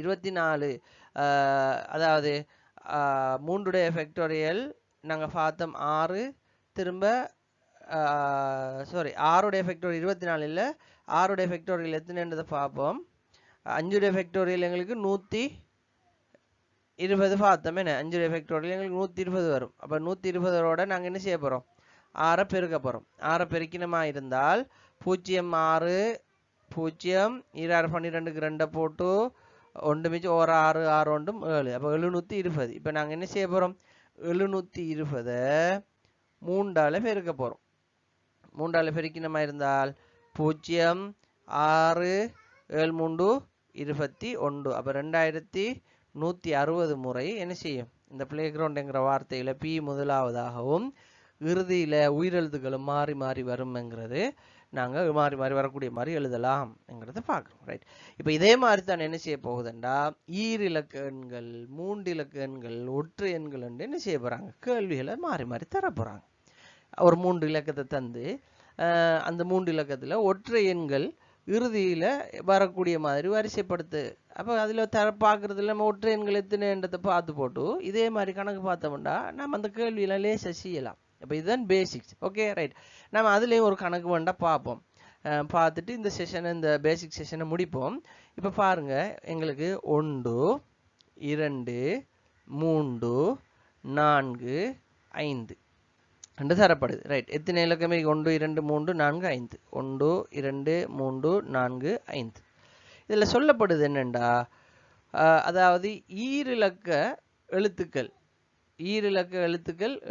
24 அதாவது 3உடைய ஃபேக்டோரியல் நாங்க பார்த்தோம் 6 திரும்ப சாரி 6உடைய ஃபேக்டோரியல் 24 இல்ல 6உடைய ஃபேக்டோரியல் எத்தனைன்றதை பார்ப்போம். 5உடைய ஃபேக்டோரியல் எங்களுக்கு 120 பார்த்தோம். என்ன 5உடைய ஃபேக்டோரியல் எங்களுக்கு 120 வரும். அப்ப 120ஓட நாங்க என்ன செய்ய போறோம்? 6 பெருக்க போறோம். 6 பெருக்கினமா இருந்தால் 0 6 0 2 12க்கு 2 போட்டு 1 மிச்சம் 1 6 6 1 7. அப்ப 720. இப்ப நாங்க என்ன செய்ய போறோம்? 720 3ஆல பெருக்க போறோம். 3ஆல பெருக்கினமா இருந்தால் 0 6 7 3 21. அப்ப 2160 முறை என்ன செய்யும்? இந்த பிளே கிரவுண்ட்ங்கிற வார்த்தையில பி முதலாவதாகவும் இறுதியில உயிரெழுத்துக்களும் மாறி மாறி வரும்ங்கிறது நாங்க மாறி மாறி வரக்கூடிய மாதிரி எழுதலாம்ங்கிறத பார்க்கிறோம். ரைட். இப்ப இதே மாதிரி தான் என்ன செய்ய போகுதுண்டா ஈரிலக்க எண்கள் 3 இலக்க எண்கள் ஒற்றை எண்கள் என்ன செய்ய போறாங்க? கேள்விகளை மாறி மாறி தர போறாங்க. ஒரு 3 இலக்கத்தை தந்து அந்த 3 இலக்கத்துல ஒற்றை எண்கள் இறுதியில வரக்கூடிய மாதிரி வரிசைப்படுத்து. அப்ப அதுல பார்க்கறதுல நம்ம ஒற்றை எண்கள் எத்தனைன்றதை பார்த்து போட்டு இதே மாதிரி கணக்கு பார்த்தோம்னா நம்ம அந்த கேள்வியில லேசா செய்யலாம். அப்ப இதுதான் பேசிக்ஸ். Okay right. நம்ம அதுலயும் ஒரு கணக்கு வேண்டா பார்ப்போம். பார்த்துட்டு இந்த பேசிக் செஷனை முடிப்போம். இப்ப பாருங்க, எங்களுக்கு 1 2 3 4 5 ரெண்டு தரப்படுது. ரைட். எத்தனை இலக்கமே 1 2 3 4 5 1 2 3 4 5. இதுல சொல்லப்படுது என்னண்டா, அதாவது ஈரிலக்க எழுத்துக்கள்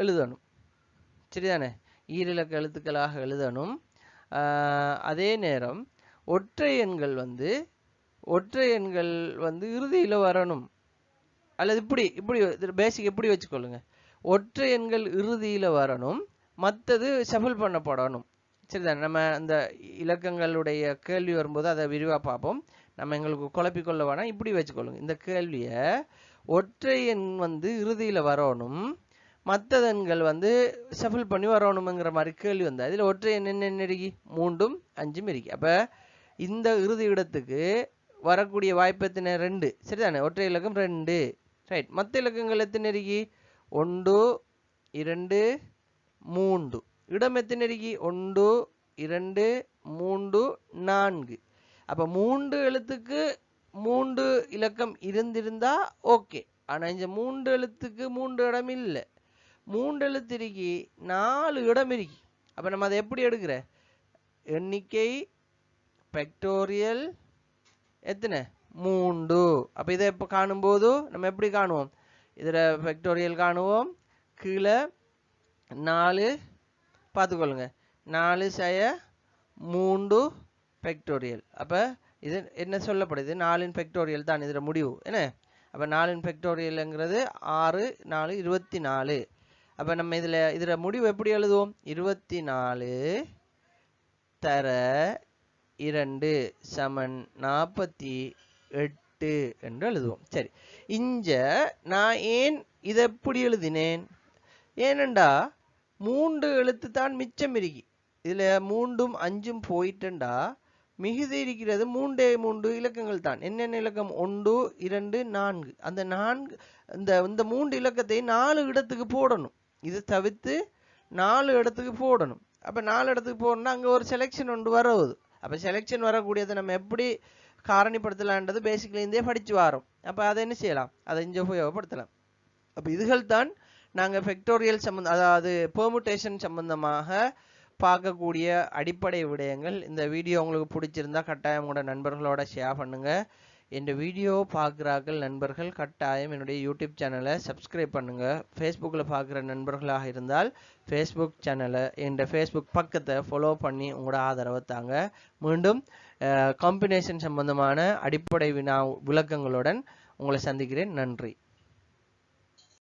எழுதணும். சரிதானே? ஈரிலக்க எழுத்துக்களாக எழுதணும். அதே நேரம் ஒற்றை எண்கள் வந்து இறுதியில வரணும். அல்லது இப்படி பேசிக் எப்படி வச்சுக்கொள்ளுங்க, ஒற்றை எண்கள் இறுதியில வரணும், மற்றது ஷஃபிள் பண்ணப்படணும். சரிதான். நம்ம அந்த இலக்கங்களுடைய கேள்வி வரும்போது அதை விரிவா பார்ப்போம். நம்ம எங்களுக்கு குழப்பிக்கொள்ள வேணாம், இப்படி வச்சுக்கொள்ளுங்க. இந்த கேள்விய ஒற்றை எண் வந்து இறுதியில வரணும், மற்ற எண்கள் வந்து ஷஃபிள் பண்ணி வரணுங்கிற மாதிரி கேள்வி வந்தா இதுல ஒற்றை எண் என்ன இருக்கு? 3 5 இருக்கு. அப்ப இந்த இறுதி இடத்துக்கு வரக்கூடிய வாய்ப்பு எத்தனை? 2. சரிதானே? ஒற்றை இலக்கம் 2. ரைட். மற்ற இலக்கங்கள் எத்தனை இருக்கு? 1 2 3. இடம் எத்தனை இருக்கு? 1 2 3 4. அப்ப 3 எழுத்துக்கு 3 இலக்கம் இருந்திருந்தா ஓகே. ஆனா இந்த 3 எழுத்துக்கு 3 இடம் இல்லை. 3 எழுத்து இருக்கு, 4 இடம் இருக்கு. அப்ப நம்ம அதை எப்படி எடுக்கிற? எண்ணிக்கை ஃபேக்டோரியல் எத்தனை? 3. அப்ப இதை இப்ப காணும்போது நம்ம எப்படி காணுவோம்? இதுல ஃபேக்டோரியல் காணுவோம். கீழே 4 பார்த்துக்கொள்ளுங்க, 4 3 ஃபேக்டோரியல். அப்ப இது என்ன சொல்லப்படுது? 4 ஃபேக்டோரியல் தான் இதுல முடிவு. என்ன? அப்ப 4 ஃபேக்டோரியல்ங்கிறது 6 4 24. அப்ப நம்ம இதுல முடிவு எப்படி எழுதுவோம்? 24 தர 2 சமன் 48 என்று எழுதுவோம். சரி. இங்க நான் ஏன் இதை எப்படி எழுதினேன்? ஏனண்டா 3 எழுத்து தான் மிச்சம் இருக்கு. இதுல 3ம் 5ம் போயிட்டா மிகுதி இருக்கிறது 3 இலக்கங்கள் தான். என்னென்ன இலக்கம்? 1 2 4. அந்த 4 இந்த 3 இலக்கத்தை 4 இடத்துக்கு போடணும். இது தவிர்த்து 4 இடத்துக்கு போடணும். அப்ப 4 இடத்துக்கு போடணும்னா அங்க ஒரு செலெக்ஷன் ஒன்று வருது. அப்ப செலெக்ஷன் வரக்கூடியதை நம்ம எப்படி காரணிப்படுத்தலான்றது பேசிக்கலி இருந்தே படிச்சு வரோம். அப்ப அதை என்ன செய்யலாம்? அதை இங்க உபயோகப்படுத்தலாம். அப்ப இதுகள் தான் நாங்க ஃபேக்டோரியல் சம்பந்தம், அதாவது பெர்முடேஷன் சம்பந்தமாக பார்க்கக்கூடிய அடிப்படை விடயங்கள். இந்த வீடியோ உங்களுக்கு பிடிச்சிருந்தா கட்டாயம் உங்களோட நண்பர்களோட ஷேர் பண்ணுங்க. இந்த வீடியோ பார்க்குறார்கள் நண்பர்கள் கட்டாயம் என்னுடைய யூடியூப் சேனலை சப்ஸ்கிரைப் பண்ணுங்க. ஃபேஸ்புக்கில் பார்க்குற நண்பர்களாக இருந்தால் ஃபேஸ்புக் சேனலை, என்ற ஃபேஸ்புக் பக்கத்தை ஃபாலோ பண்ணி உங்களோட ஆதரவை தாங்க. மீண்டும் காம்பினேஷன் சம்பந்தமான அடிப்படை விளக்கங்களுடன் உங்களை சந்திக்கிறேன். நன்றி.